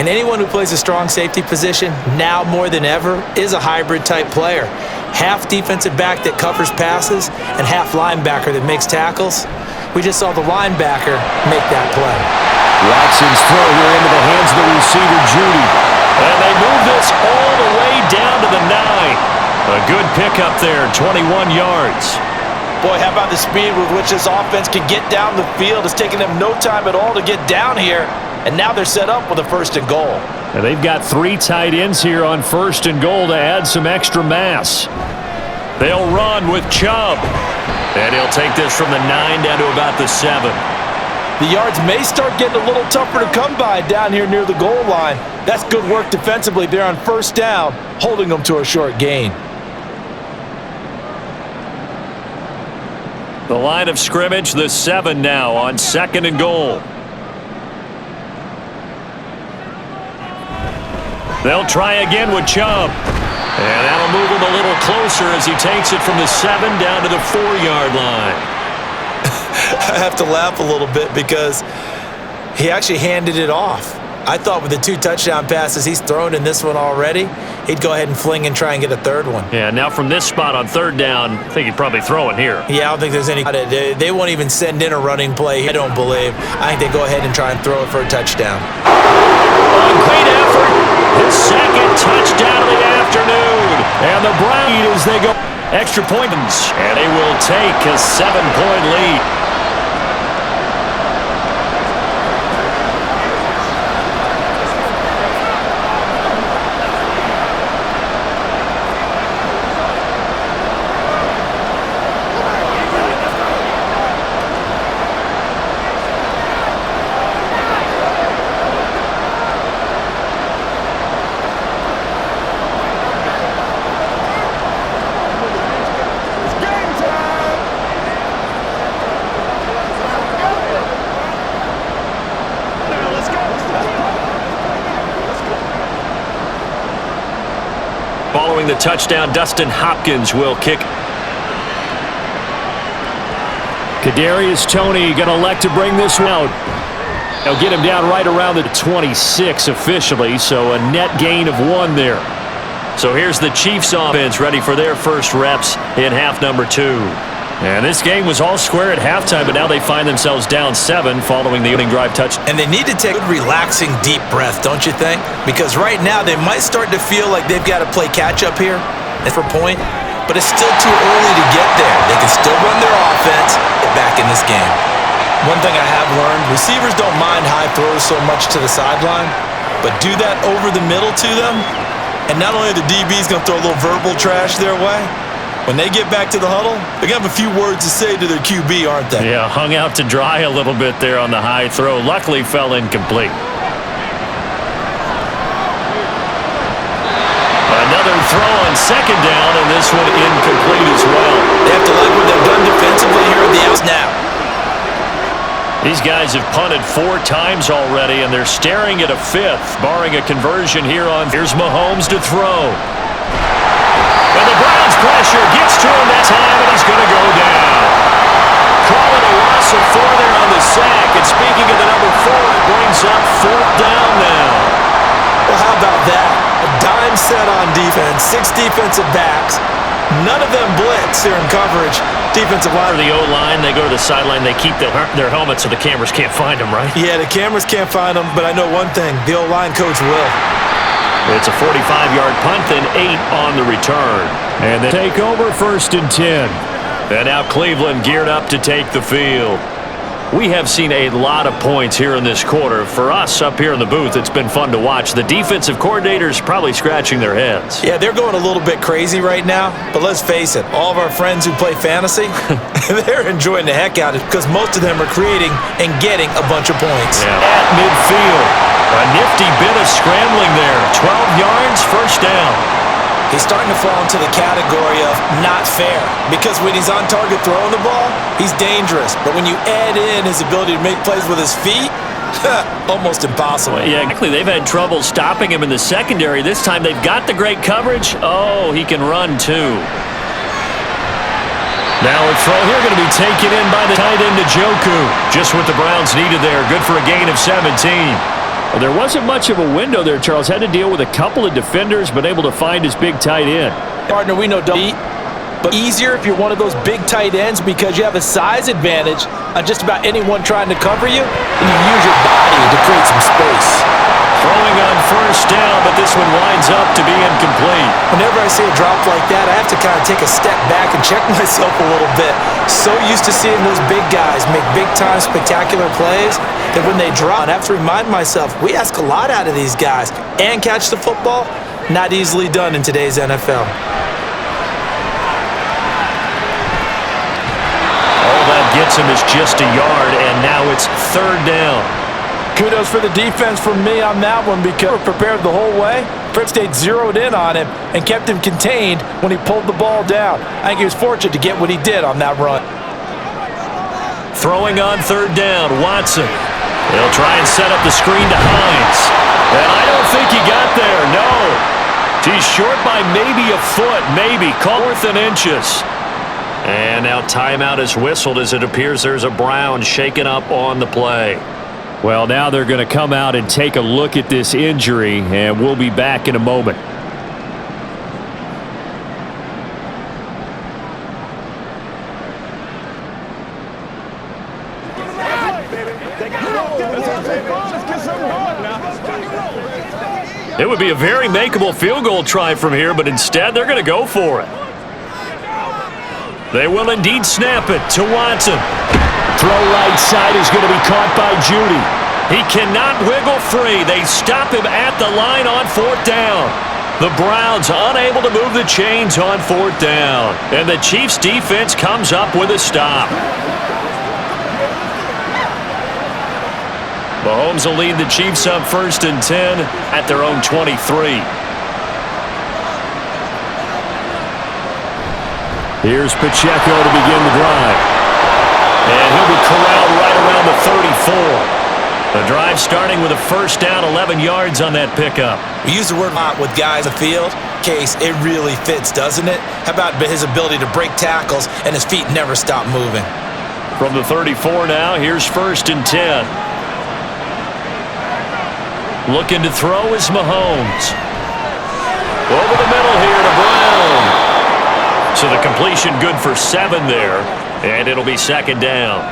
And anyone who plays a strong safety position, now more than ever, is a hybrid-type player. Half defensive back that covers passes and half linebacker that makes tackles. We just saw the linebacker make that play. Watson's throw here into the hands of the receiver, Judy. And they move this all the way down to the 9. A good pickup there, 21 yards. Boy, how about the speed with which this offense can get down the field? It's taking them no time at all to get down here, and now they're set up with a first and goal. And they've got 3 tight ends here on first and goal to add some extra mass. They'll run with Chubb. And he'll take this from the 9 down to about the 7. The yards may start getting a little tougher to come by down here near the goal line. That's good work defensively there on first down, holding them to a short gain. The line of scrimmage, the 7 now on 2nd and goal. They'll try again with Chubb. And that'll move him a little closer as he takes it from the 7 down to the 4-yard line. I have to laugh a little bit because he actually handed it off. I thought with the 2 touchdown passes he's thrown in this one already, he'd go ahead and fling and try and get a 3rd one. Yeah, now from this spot on 3rd down, I think he'd probably throw it here. Yeah, I don't think there's any. They won't even send in a running play. I don't believe. I think they go ahead and try and throw it for a touchdown. Great effort. His 2nd touchdown of the afternoon. And the Browns as they go extra points. And they will take a 7-point lead. Following the touchdown, Dustin Hopkins will kick. Kadarius Toney going to elect to bring this one out. They'll get him down right around the 26 officially, so a net gain of 1 there. So here's the Chiefs offense ready for their first reps in half number 2. And this game was all square at halftime, but now they find themselves down 7 following the opening drive touchdown. And they need to take a relaxing, deep breath, don't you think? Because right now they might start to feel like they've got to play catch-up here for a point, but it's still too early to get there. They can still run their offense, get back in this game. One thing I have learned, receivers don't mind high throws so much to the sideline, but do that over the middle to them, and not only are the DBs going to throw a little verbal trash their way, when they get back to the huddle, they're going to have a few words to say to their QB, aren't they? Yeah, hung out to dry a little bit there on the high throw. Luckily fell incomplete. Another throw on 2nd down, and this one incomplete as well. They have to like what they've done defensively here at the outs now. These guys have punted 4 times already, and they're staring at a 5th, barring a conversion here on. Here's Mahomes to throw. And the Browns pressure gets to him that time, and he's going to go down. Calling a loss of 4 there on the sack. And speaking of the number 4, it brings up 4th down now. Well, how about that? A dime set on defense, 6 defensive backs. None of them blitz here in coverage. Defensive line. The O-line, they go to the sideline. They keep their helmets so the cameras can't find them, right? Yeah, the cameras can't find them, but I know one thing. The O-line coach will. It's a 45-yard punt, then 8 on the return. And they take over 1st and 10. And now Cleveland geared up to take the field. We have seen a lot of points here in this quarter. For us up here in the booth, it's been fun to watch. The defensive coordinators probably scratching their heads. Yeah, they're going a little bit crazy right now. But let's face it, all of our friends who play fantasy, they're enjoying the heck out of it because most of them are creating and getting a bunch of points. Yeah. At midfield. A nifty bit of scrambling there. 12 yards, 1st down. He's starting to fall into the category of not fair because when he's on target throwing the ball, he's dangerous. But when you add in his ability to make plays with his feet, almost impossible. Well, yeah, exactly. They've had trouble stopping him in the secondary. This time they've got the great coverage. Oh, he can run too. Now a throw here going to be taken in by the tight end Njoku. Just what the Browns needed there. Good for a gain of 17. Well, there wasn't much of a window there, Charles. Had to deal with a couple of defenders, but able to find his big tight end. Partner, we know don't eat, but easier if you're one of those big tight ends because you have a size advantage on just about anyone trying to cover you, and you use your body to create some space. Throwing on 1st down, but this one winds up to be incomplete. Whenever I see a drop like that, I have to kind of take a step back and check myself a little bit. So used to seeing those big guys make big-time spectacular plays that when they drop, I have to remind myself, we ask a lot out of these guys. And catch the football, not easily done in today's NFL. All that get gets him is just a yard, and now it's third down. Kudos for the defense from me on that one because we were prepared the whole way. Fritz stayed zeroed in on him and kept him contained when he pulled the ball down. I think he was fortunate to get what he did on that run. Throwing on third down, Watson. He'll try and set up the screen to Hines. And I don't think he got there, no. He's short by maybe a foot, maybe. 4th and inches. And now timeout is whistled as it appears there's a Brown shaken up on the play. Well, now they're going to come out and take a look at this injury, and we'll be back in a moment. It would be a very makeable field goal try from here, but instead they're going to go for it. They will indeed snap it to Watson. Throw right side is going to be caught by Judy. He cannot wiggle free. They stop him at the line on 4th down. The Browns unable to move the chains on 4th down. And the Chiefs defense comes up with a stop. Mahomes will lead the Chiefs up 1st and 10 at their own 23. Here's Pacheco to begin the drive. And he'll be corralled right around the 34. The drive starting with a first down, 11 yards on that pickup. We use the word "lot" with guys in the field. Case, it really fits, doesn't it? How about his ability to break tackles and his feet never stop moving? From the 34 now, here's 1st and 10. Looking to throw is Mahomes. Over the middle here to Brown. So the completion good for 7 there, and it'll be 2nd down.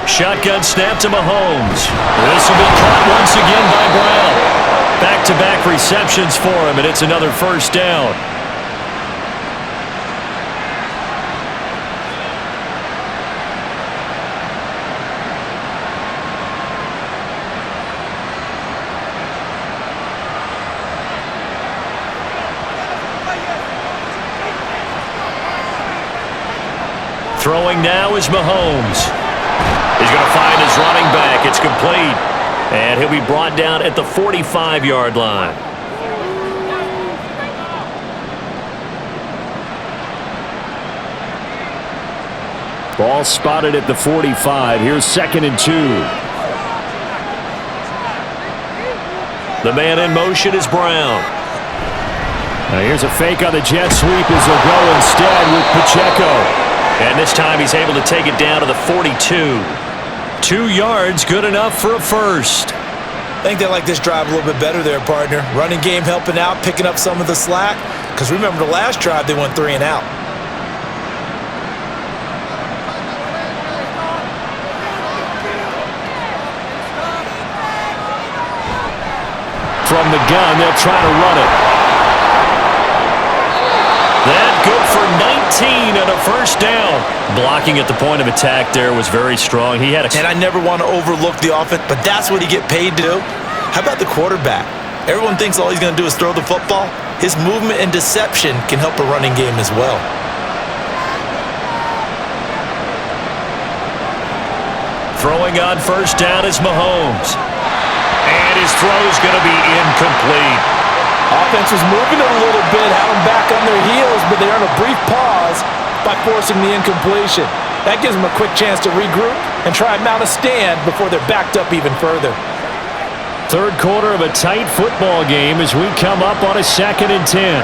Shotgun snap to Mahomes. This will be caught once again by Brown. Back-to-back receptions for him, and it's another first down. Throwing now is Mahomes. He's going to find his running back. It's complete. And he'll be brought down at the 45-yard line. Ball spotted at the 45. Here's 2nd and 2. The man in motion is Brown. Now here's a fake on the jet sweep as they'll go instead with Pacheco. And this time he's able to take it down to the 42. 2 yards, good enough for a first. I think they like this drive a little bit better there, partner. Running game helping out, picking up some of the slack. Because remember the last drive, they went 3 and out. From the gun, they'll try to run it. That good for 19 and a first down. Blocking at the point of attack there was very strong. He had a... And I never want to overlook the offense, but that's what he get paid to do. How about the quarterback? Everyone thinks all he's going to do is throw the football. His movement and deception can help a running game as well. Throwing on first down is Mahomes. And his throw's going to be incomplete. Offense was moving it a little bit, had them back on their heels, but they're on a brief pause by forcing the incompletion. That gives them a quick chance to regroup and try and mount a stand before they're backed up even further. Third quarter of a tight football game as we come up on a 2nd and 10.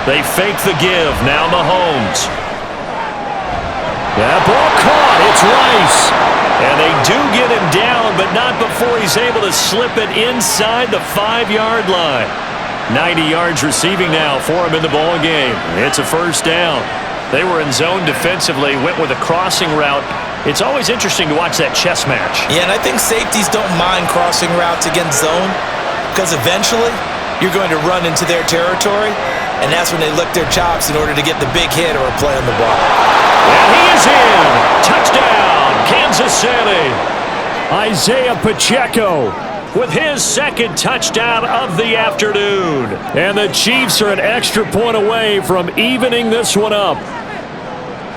They fake the give. Now Mahomes. That ball caught. It's Rice. And they do get him down, but not before he's able to slip it inside the 5-yard line. 90 yards receiving now for him in the ball game. It's a first down. They were in zone defensively, went with a crossing route. It's always interesting to watch that chess match. Yeah, and I think safeties don't mind crossing routes against zone because eventually you're going to run into their territory. and that's when they lick their chops in order to get the big hit or a play on the ball. And he is in. Touchdown, Kansas City. Isaiah Pacheco with his second touchdown of the afternoon. And the Chiefs are an extra point away from evening this one up.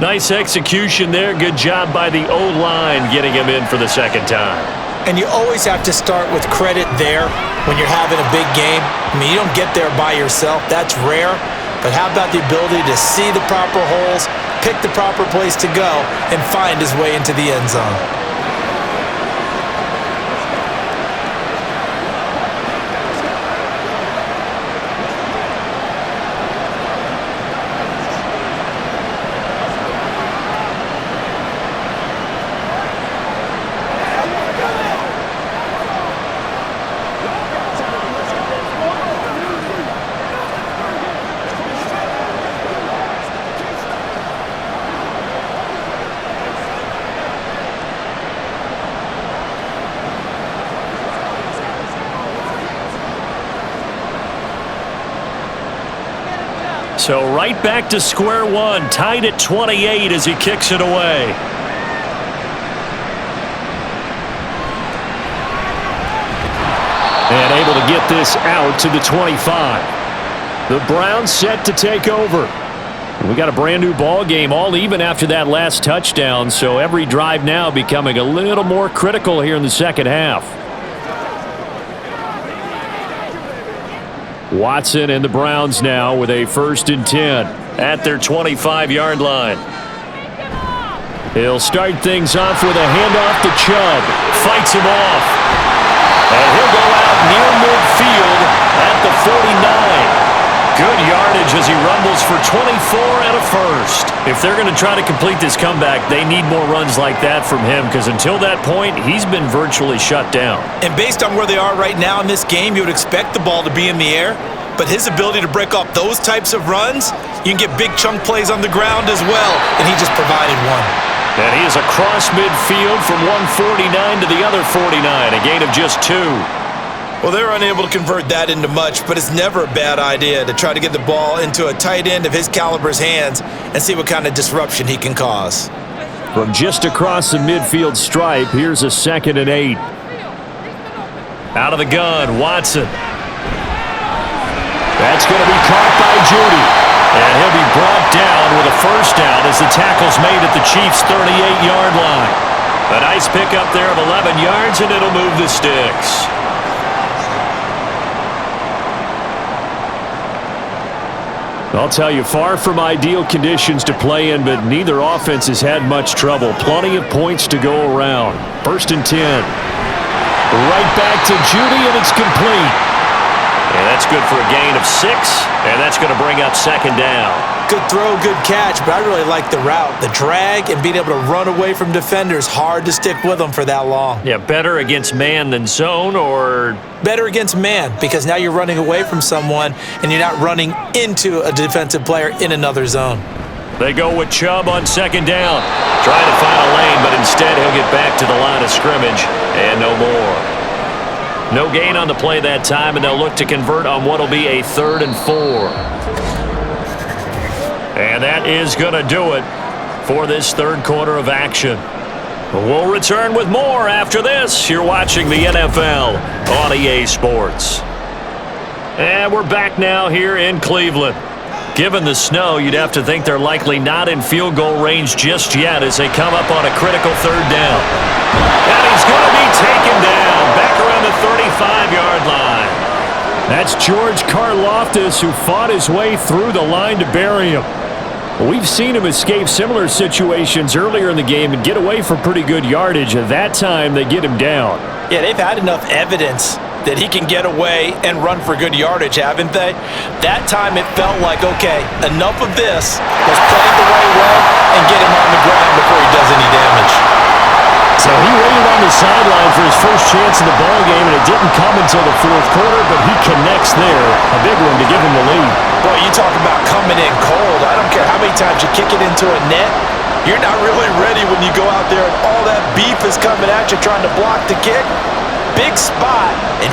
Nice execution there. Good job by the O-line getting him in for the second time. And you always have to start with credit there when you're having a big game. I mean, you don't get there by yourself. That's rare. But how about the ability to see the proper holes, pick the proper place to go, and find his way into the end zone? So right back to square one, tied at 28 as he kicks it away. And able to get this out to the 25. The Browns set to take over. We got a brand new ball game, all even after that last touchdown, so every drive now becoming a little more critical here in the second half. Watson and the Browns now with a 1st and 10 at their 25-yard line. He'll start things off with a handoff to Chubb. Fights him off. And he'll go out near midfield at the 49. Good yardage as he rumbles for 24 and a first. If they're going to try to complete this comeback, they need more runs like that from him, because until that point, he's been virtually shut down. And based on where they are right now in this game, you would expect the ball to be in the air. But his ability to break off those types of runs, you can get big chunk plays on the ground as well, and he just provided one. And he is across midfield from 149 to the other 49, a gain of just 2. Well, they were unable to convert that into much, but it's never a bad idea to try to get the ball into a tight end of his caliber's hands and see what kind of disruption he can cause. From just across the midfield stripe, here's a 2nd and 8. Out of the gun, Watson. That's going to be caught by Judy. And he'll be brought down with a first down as the tackle's made at the Chiefs' 38-yard line. A nice pickup there of 11 yards, and it'll move the sticks. I'll tell you, far from ideal conditions to play in, but neither offense has had much trouble. Plenty of points to go around. 1st and 10. Right back to Judy, and it's complete. And that's good for a gain of 6, and that's going to bring up 2nd down. Good throw, good catch, but I really like the route. The drag and being able to run away from defenders, hard to stick with them for that long. Yeah, better against man than zone, or? Better against man, because now you're running away from someone and you're not running into a defensive player in another zone. They go with Chubb on 2nd down. Trying to find a lane, but instead he'll get back to the line of scrimmage, and no more. No gain on the play that time, and they'll look to convert on what will be a 3rd and 4. And that is going to do it for this third quarter of action. We'll return with more after this. You're watching the NFL on EA Sports. And we're back now here in Cleveland. Given the snow, you'd have to think they're likely not in field goal range just yet as they come up on a critical 3rd down. And he's going to be taken down back around the 35-yard line. That's George Karlaftis, who fought his way through the line to bury him. We've seen him escape similar situations earlier in the game and get away for pretty good yardage. At that time, they get him down. Yeah, they've had enough evidence that he can get away and run for good yardage, haven't they? That time it felt like, okay, enough of this. Let's play it the right way and get him on the ground before he does any damage. So he waited on the sideline for his first chance in the ballgame, and it didn't come until the 4th quarter, but he connects there. A big one to give him the lead. Boy, you talk about coming in cold. I don't care how many times you kick it into a net. You're not really ready when you go out there and all that beef is coming at you trying to block the kick. Big spot. And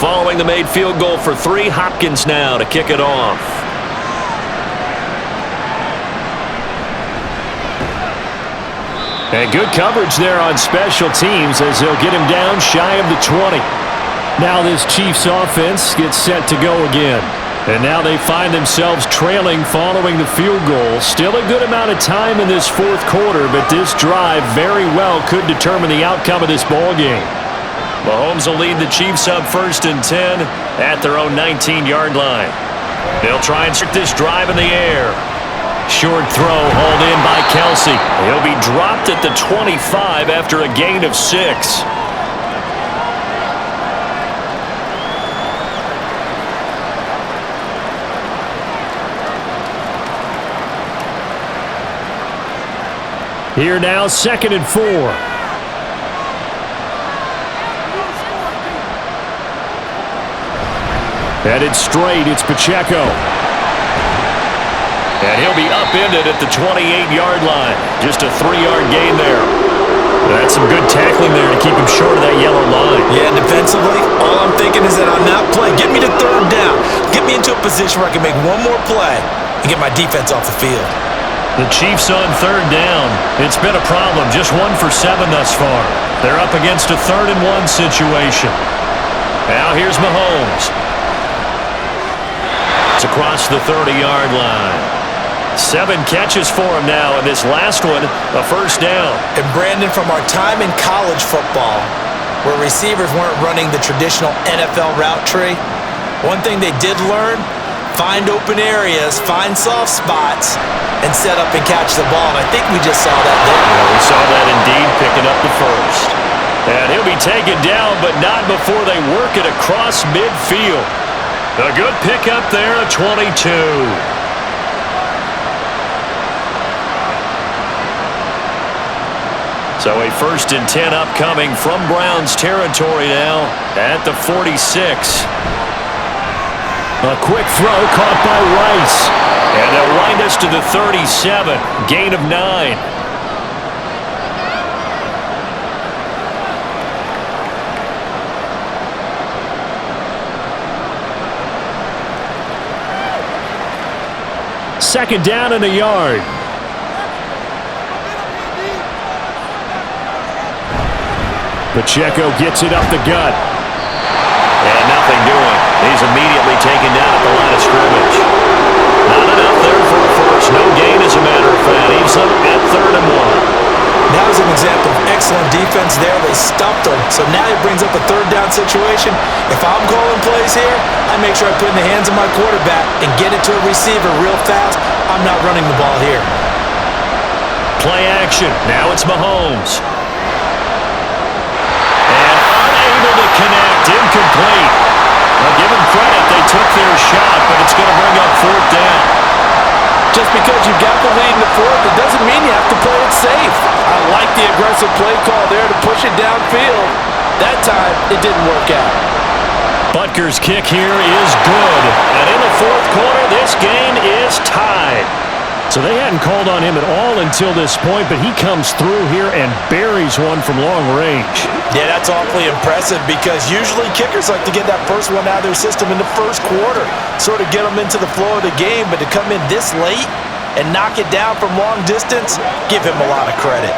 Following the made field goal for 3, Hopkins now to kick it off. And good coverage there on special teams as they'll get him down shy of the 20. Now this Chiefs offense gets set to go again. And now they find themselves trailing following the field goal. Still a good amount of time in this fourth quarter, but this drive very well could determine the outcome of this ball game. Mahomes will lead the Chiefs up 1st and 10 at their own 19-yard line. They'll try and start this drive in the air. Short throw hauled in by Kelsey. He'll be dropped at the 25 after a gain of 6. Here now, 2nd and 4. Headed straight, it's Pacheco. And he'll be upended at the 28-yard line. Just a 3-yard gain there. That's some good tackling there to keep him short of that yellow line. Yeah, defensively, all I'm thinking is that on that play, get me to 3rd down. Get me into a position where I can make one more play and get my defense off the field. The Chiefs on 3rd down. It's been a problem. Just 1 for 7 thus far. They're up against a 3rd and 1 situation. Now here's Mahomes. It's across the 30-yard line. 7 catches for him now, and this last one, a 1st down. And Brandon, from our time in college football, where receivers weren't running the traditional NFL route tree, one thing they did learn, find open areas, find soft spots, and set up and catch the ball. And I think we just saw that there. Yeah, we saw that indeed, picking up the 1st. And he'll be taken down, but not before they work it across midfield. A good pickup there, a 22. So a 1st and 10 upcoming from Browns territory now at the 46. A quick throw caught by Rice. And they'll wind us to the 37. Gain of 9. Second down and a yard. Pacheco gets it up the gut. And nothing doing. He's immediately taken down at the line of scrimmage. Not enough there for a 1st. No gain, as a matter of fact. He's up at 3rd and 1. That was an example of excellent defense there. They stuffed him. So now it brings up a 3rd down situation. If I'm calling plays here, I make sure I put it in the hands of my quarterback and get it to a receiver real fast. I'm not running the ball here. Play action. Now it's Mahomes. And unable to connect. Incomplete. Well, give them credit. They took their shot, but it's going to bring up 4th down. Just because you've got the lead in the 4th, it doesn't mean you have to play it safe. I like the aggressive play call there to push it downfield. That time, it didn't work out. Butker's kick here is good. And in the 4th quarter, this game is tied. So they hadn't called on him at all until this point, but he comes through here and buries one from long range. Yeah, that's awfully impressive because usually kickers like to get that first one out of their system in the 1st quarter, sort of get them into the flow of the game, but to come in this late and knock it down from long distance, give him a lot of credit.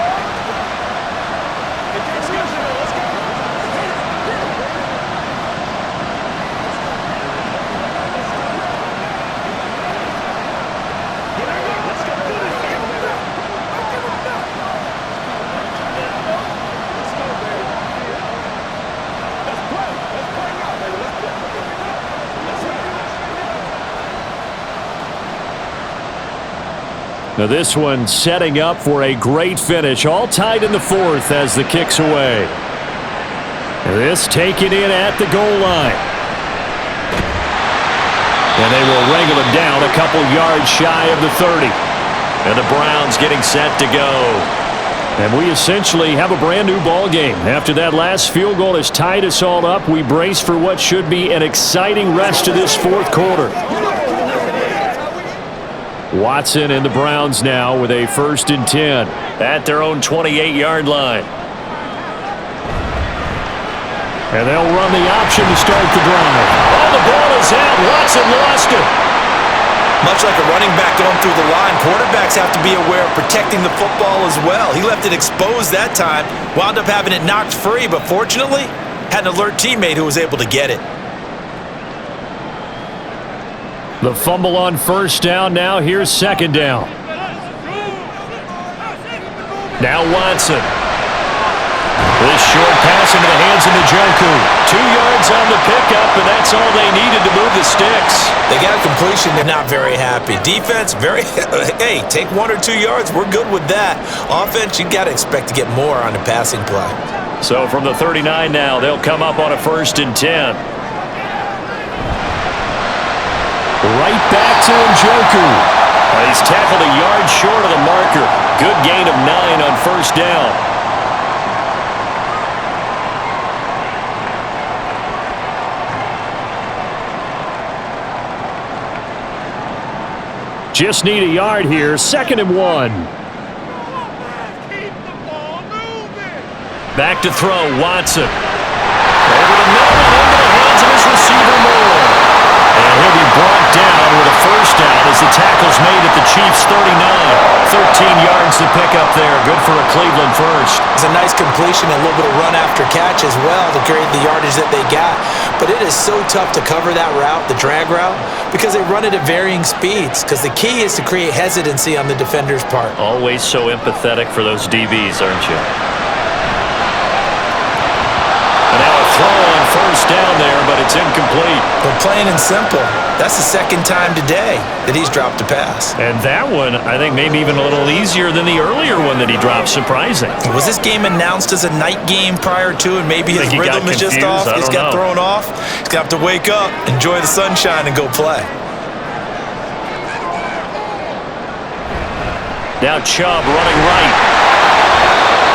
Now this one setting up for a great finish. All tied in the 4th as the kick's away. This taken in at the goal line. And they will wrangle him down a couple yards shy of the 30. And the Browns getting set to go. And we essentially have a brand new ball game. After that last field goal has tied us all up, we brace for what should be an exciting rest of this 4th quarter. Watson and the Browns now with a 1st and 10 at their own 28-yard line. And they'll run the option to start the drive. Oh, the ball is out. Watson lost it. Much like a running back going through the line, quarterbacks have to be aware of protecting the football as well. He left it exposed that time, wound up having it knocked free, but fortunately, had an alert teammate who was able to get it. The fumble on first down. Now here's second down. Now Watson. This short pass into the hands of Njoku. 2 yards on the pickup, and that's all they needed to move the sticks. They got a completion. They're not very happy. Defense, hey, take 1 or 2 yards. We're good with that. Offense, you got to expect to get more on the passing play. So from the 39 now, they'll come up on a 1st and 10. Right back to Njoku. He's tackled a yard short of the marker. Good gain of 9 on first down. Just need a yard here. 2nd and 1. Back to throw. Watson. Over the middle and into the hands of his receiver Moore. And he'll be brought down with a first down as the tackle's made at the Chiefs' 39. 13 yards to pick up there. Good for a Cleveland first. It's a nice completion, a little bit of run after catch as well to create the yardage that they got. But it is so tough to cover that route, the drag route, because they run it at varying speeds. Because the key is to create hesitancy on the defender's part. Always so empathetic for those DBs, aren't you? And now a throw on first down there, but it's incomplete. But plain and simple, that's the 2nd time today that he's dropped a pass. And that one, I think, maybe even a little easier than the earlier one that he dropped. Surprising. Was this game announced as a night game prior to, and maybe his rhythm is just off? He's got thrown off. He's got to wake up, enjoy the sunshine, and go play. Now Chubb running right.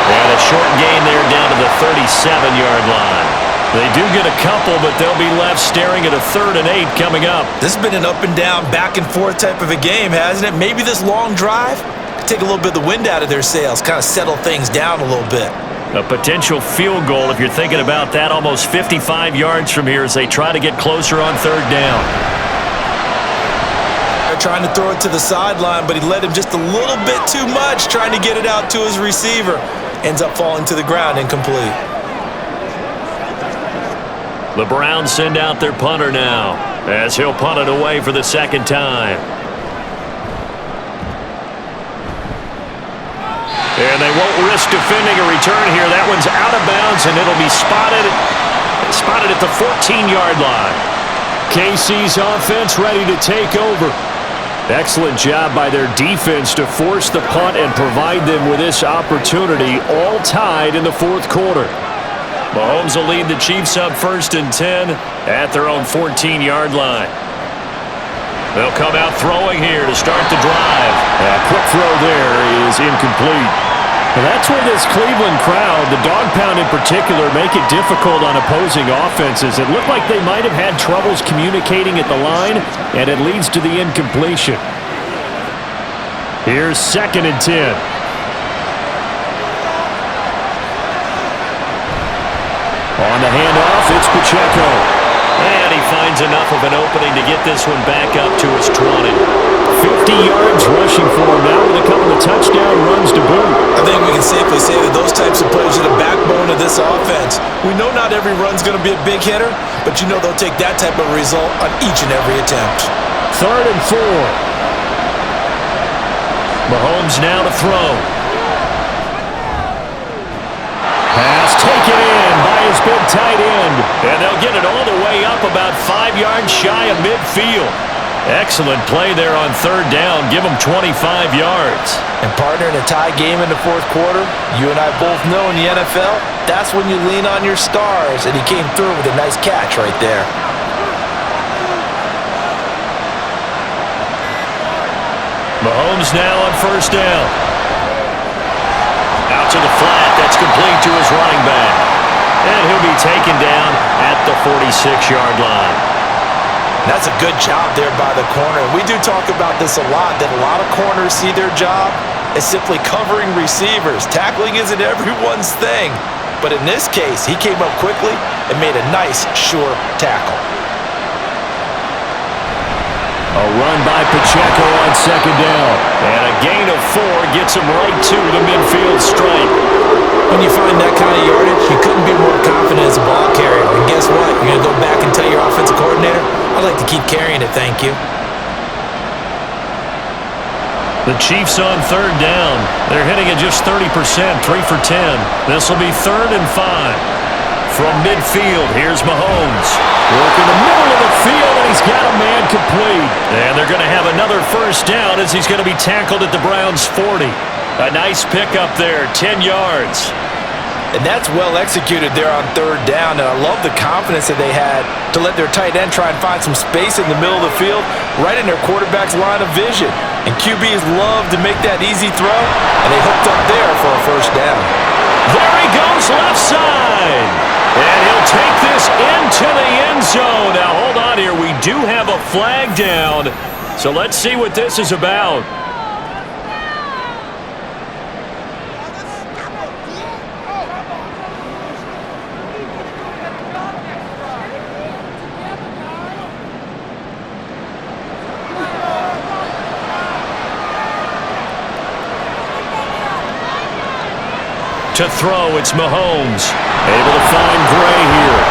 And a short gain there down to the 37-yard line. They do get a couple, but they'll be left staring at a 3rd and 8 coming up. This has been an up and down, back and forth type of a game, hasn't it? Maybe this long drive could take a little bit of the wind out of their sails, kind of settle things down a little bit. A potential field goal, if you're thinking about that, almost 55 yards from here as they try to get closer on 3rd down. They're trying to throw it to the sideline, but he led him just a little bit too much, trying to get it out to his receiver. Ends up falling to the ground, incomplete. The Browns send out their punter now as he'll punt it away for the 2nd time. And they won't risk defending a return here. That one's out of bounds, and it'll be spotted at the 14-yard line. KC's offense ready to take over. Excellent job by their defense to force the punt and provide them with this opportunity, all tied in the 4th quarter. Mahomes will lead the Chiefs up 1st and 10 at their own 14-yard line. They'll come out throwing here to start the drive. A quick throw there is incomplete. Well, that's where this Cleveland crowd, the dog pound in particular, make it difficult on opposing offenses. It looked like they might have had troubles communicating at the line, and it leads to the incompletion. Here's 2nd and 10. On the handoff, it's Pacheco. And he finds enough of an opening to get this one back up to his 20. 50 yards rushing for him now with a couple of touchdown runs to boot. I think we can safely say that those types of plays are the backbone of this offense. We know not every run's going to be a big hitter, but you know they'll take that type of result on each and every attempt. 3rd and 4. Mahomes now to throw. Pass taken in by his big tight end. And they'll get it all the way up about 5 yards shy of midfield. Excellent play there on 3rd down. Give them 25 yards. And partner, in a tie game in the 4th quarter, you and I both know in the NFL, that's when you lean on your stars. And he came through with a nice catch right there. Mahomes now on 1st down. Out to the flat. That's complete to his running back. And he'll be taken down at the 46-yard line. That's a good job there by the corner. We do talk about this a lot, that a lot of corners see their job as simply covering receivers. Tackling isn't everyone's thing. But in this case, he came up quickly and made a nice, sure tackle. A run by Pacheco on second down. And a gain of 4 gets him right to the midfield stripe. When you find that kind of yardage, you couldn't be more confident as a ball carrier. And guess what? You're going to go back and tell your offensive coordinator, I'd like to keep carrying it, thank you. The Chiefs on third down. They're hitting at just 30%, 3 for 10. This will be 3rd and 5. From midfield, here's Mahomes. Working the middle of the field, and he's got a man complete. And they're going to have another first down as he's going to be tackled at the Browns' 40. A nice pickup there, 10 yards. And that's well executed there on third down, and I love the confidence that they had to let their tight end try and find some space in the middle of the field, right in their quarterback's line of vision. And QBs love to make that easy throw, and they hooked up there for a first down. There he goes, left side. And he'll take this into the end zone. Now, hold on here. We do have a flag down, so let's see what this is about. To throw, it's Mahomes. Able to find Gray here.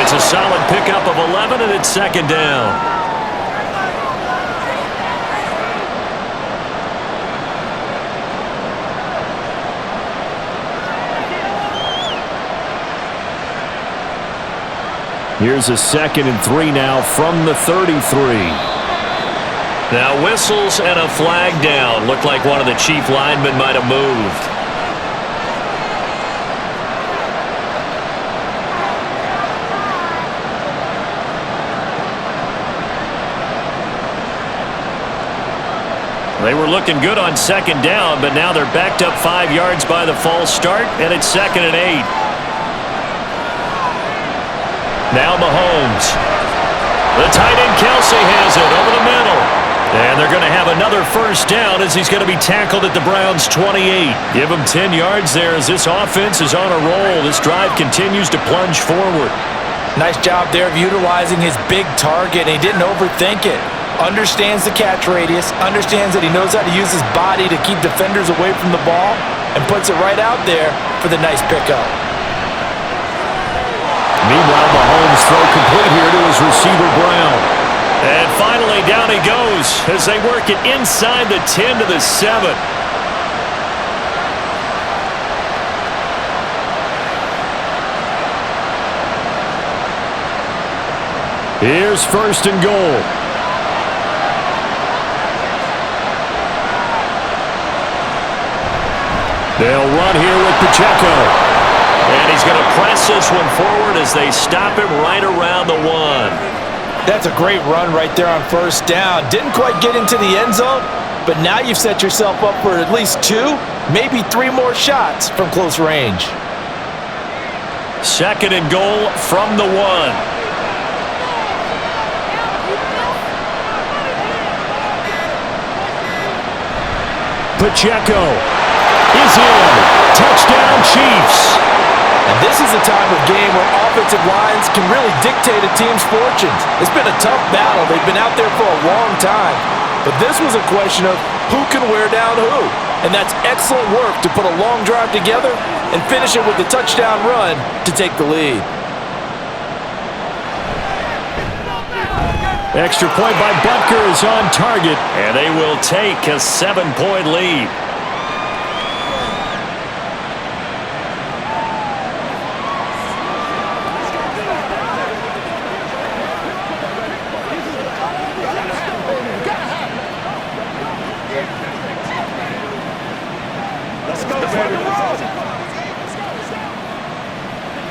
It's a solid pickup of 11, and it's second down. Here's a 2nd and 3 now from the 33. Now whistles and a flag down. Looked like one of the Chief linemen might have moved. They were looking good on second down, but now they're backed up 5 yards by the false start, and it's 2nd and 8. Now Mahomes. The tight end Kelsey has it over the middle. And they're going to have another first down as he's going to be tackled at the Browns' 28. Give him 10 yards there as this offense is on a roll. This drive continues to plunge forward. Nice job there of utilizing his big target, and he didn't overthink it. Understands the catch radius, understands that he knows how to use his body to keep defenders away from the ball, and puts it right out there for the nice pickup. Meanwhile, Mahomes throw complete here to his receiver, Brown. And finally, down he goes as they work it inside the 10 to the 7. Here's 1st and goal. They'll run here with Pacheco. And he's going to press this one forward as they stop him right around the 1. That's a great run right there on first down. Didn't quite get into the end zone, but now you've set yourself up for at least 2, maybe 3 more shots from close range. 2nd and goal from the 1. Pacheco is in. Touchdown, Chiefs. And this is a time of game where offensive lines can really dictate a team's fortunes. It's been a tough battle. They've been out there for a long time. But this was a question of who can wear down who. And that's excellent work to put a long drive together and finish it with a touchdown run to take the lead. Extra point by Butker is on target, and they will take a 7-point lead. Let's go, baby.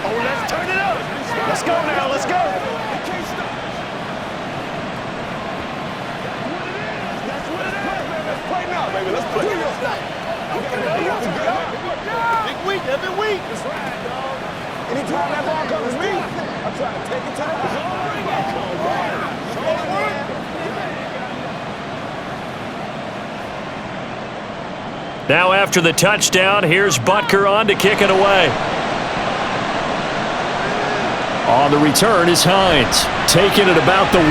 Oh, let's turn it up. Let's go now. Let's go. That's what it is, baby. Let's play now, baby. Let's play. Big week, every week. That's right, dog. Anytime that ball comes to me, I'm trying to take it to the house. Now after the touchdown, here's Butker on to kick it away. On the return is Hines, taking it about the 1.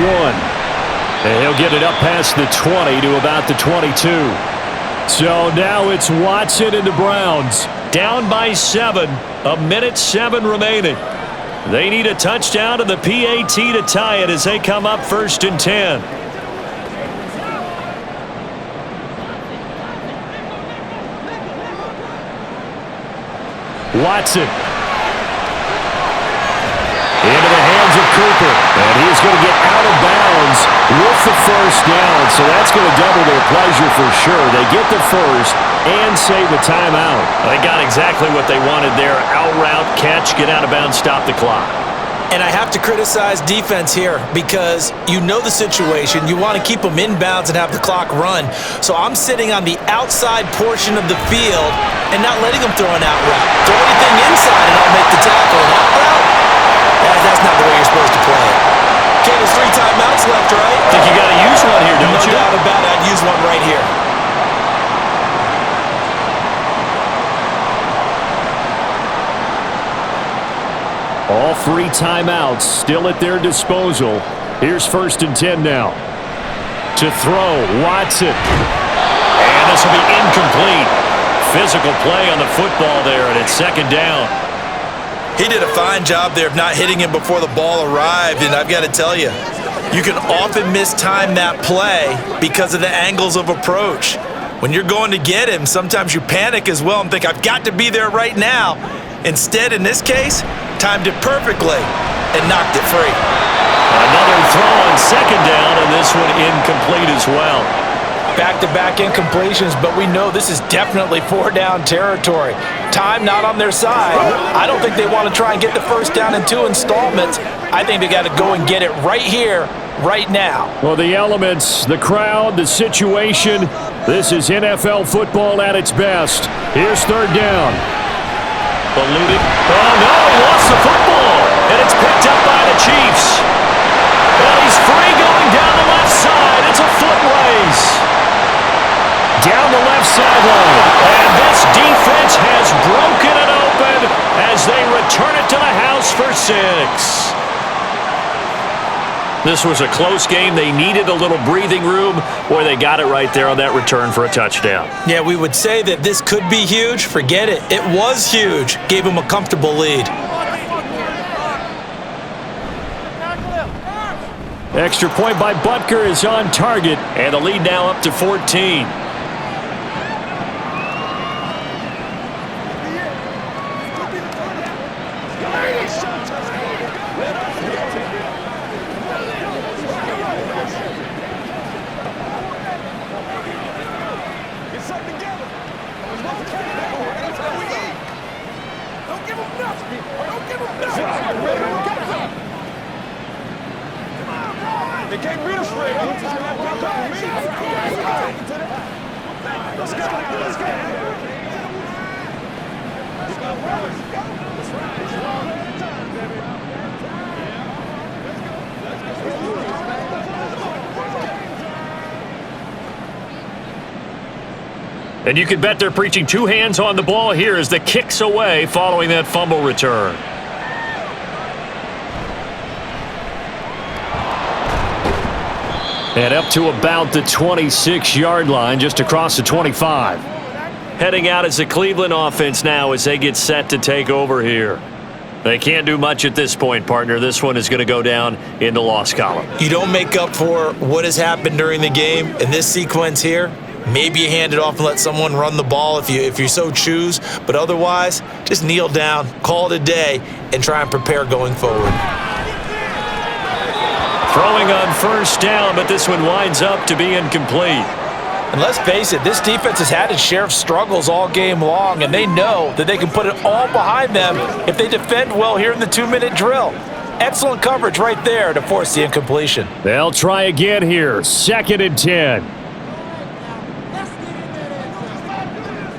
And he'll get it up past the 20 to about the 22. So now it's Watson and the Browns, down by 7, 1:07 remaining. They need a touchdown and the PAT to tie it as they come up 1st and 10. Watson. Into the hands of Cooper. And he's going to get out of bounds with the 1st down. So that's going to double their pleasure for sure. They get the 1st and save the timeout. They got exactly what they wanted there. Out route, catch, get out of bounds, stop the clock. And I have to criticize defense here because you know the situation. You want to keep them inbounds and have the clock run. So I'm sitting on the outside portion of the field and not letting them throw an out route. Throw anything inside and I'll make the tackle. An out route? That's not the way you're supposed to play it. Okay, there's 3 timeouts left, right? I think you got to use one here, don't you? No doubt about it. I'd use one right here. All 3 timeouts still at their disposal. Here's 1st and 10 now. To throw, Watson. And this will be incomplete. Physical play on the football there, and it's 2nd down. He did a fine job there of not hitting him before the ball arrived, and I've got to tell you, you can often mistime that play because of the angles of approach. When you're going to get him, sometimes you panic as well and think, I've got to be there right now. Instead, in this case, timed it perfectly and knocked it free. Another throw on 2nd down, and this one incomplete as well. Back-to-back incompletions, but we know this is definitely 4-down territory. Time not on their side. I don't think they want to try and get the 1st down in 2 installments. I think they got to go and get it right here, right now. Well, the elements, the crowd, the situation, this is NFL football at its best. Here's 3rd down. Eluding. Oh, no, he lost the football. And it's picked up by the Chiefs. Well, he's free going down the left side. It's a foot race. Down the left sideline. And this defense has broken it open as they return it to the house for 6. This was a close game. They needed a little breathing room. Boy, they got it right there on that return for a touchdown. Yeah, we would say that this could be huge. Forget it. It was huge. Gave them a comfortable lead. Extra point by Butker is on target, and the lead now up to 14. And you can bet they're preaching 2 hands on the ball here as the kick's away following that fumble return. And up to about the 26-yard line, just across the 25. Heading out as the Cleveland offense now as they get set to take over here. They can't do much at this point, partner. This one is going to go down in the loss column. You don't make up for what has happened during the game in this sequence here. Maybe you hand it off and let someone run the ball if you so choose. But otherwise, just kneel down, call it a day, and try and prepare going forward. Throwing on 1st down, but this one winds up to be incomplete. And let's face it, this defense has had its share of struggles all game long, and they know that they can put it all behind them if they defend well here in the 2-minute drill. Excellent coverage right there to force the incompletion. They'll try again here. 2nd and 10.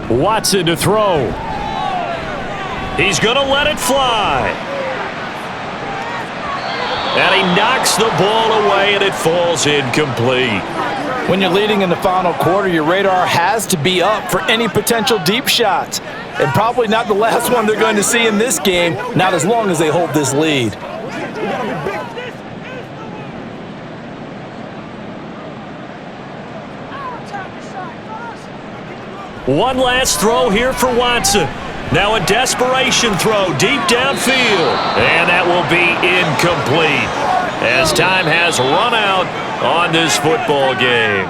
Watson to throw. He's going to let it fly. And he knocks the ball away, and it falls incomplete. When you're leading in the final quarter, your radar has to be up for any potential deep shots. And probably not the last one they're going to see in this game, not as long as they hold this lead. We gotta be big. One last throw here for Watson. Now a desperation throw deep downfield. And that will be incomplete as time has run out on this football game.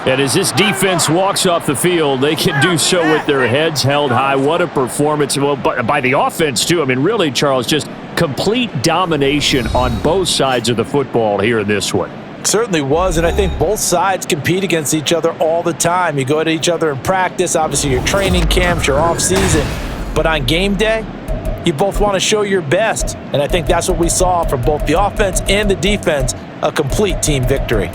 And as this defense walks off the field, they can do so with their heads held high. What a performance. Well, by the offense, too. I mean, really, Charles, just complete domination on both sides of the football here in this one. Certainly was, and I think both sides compete against each other all the time. You go at each other in practice, obviously your training camps, your off-season. But on game day, you both want to show your best. And I think that's what we saw from both the offense and the defense, a complete team victory.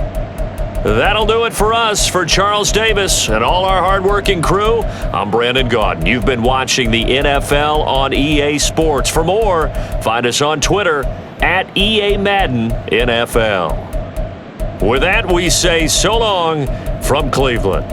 That'll do it for us. For Charles Davis and all our hardworking crew, I'm Brandon Gaudin. You've been watching the NFL on EA Sports. For more, find us on Twitter at EA Madden NFL. With that, we say so long from Cleveland.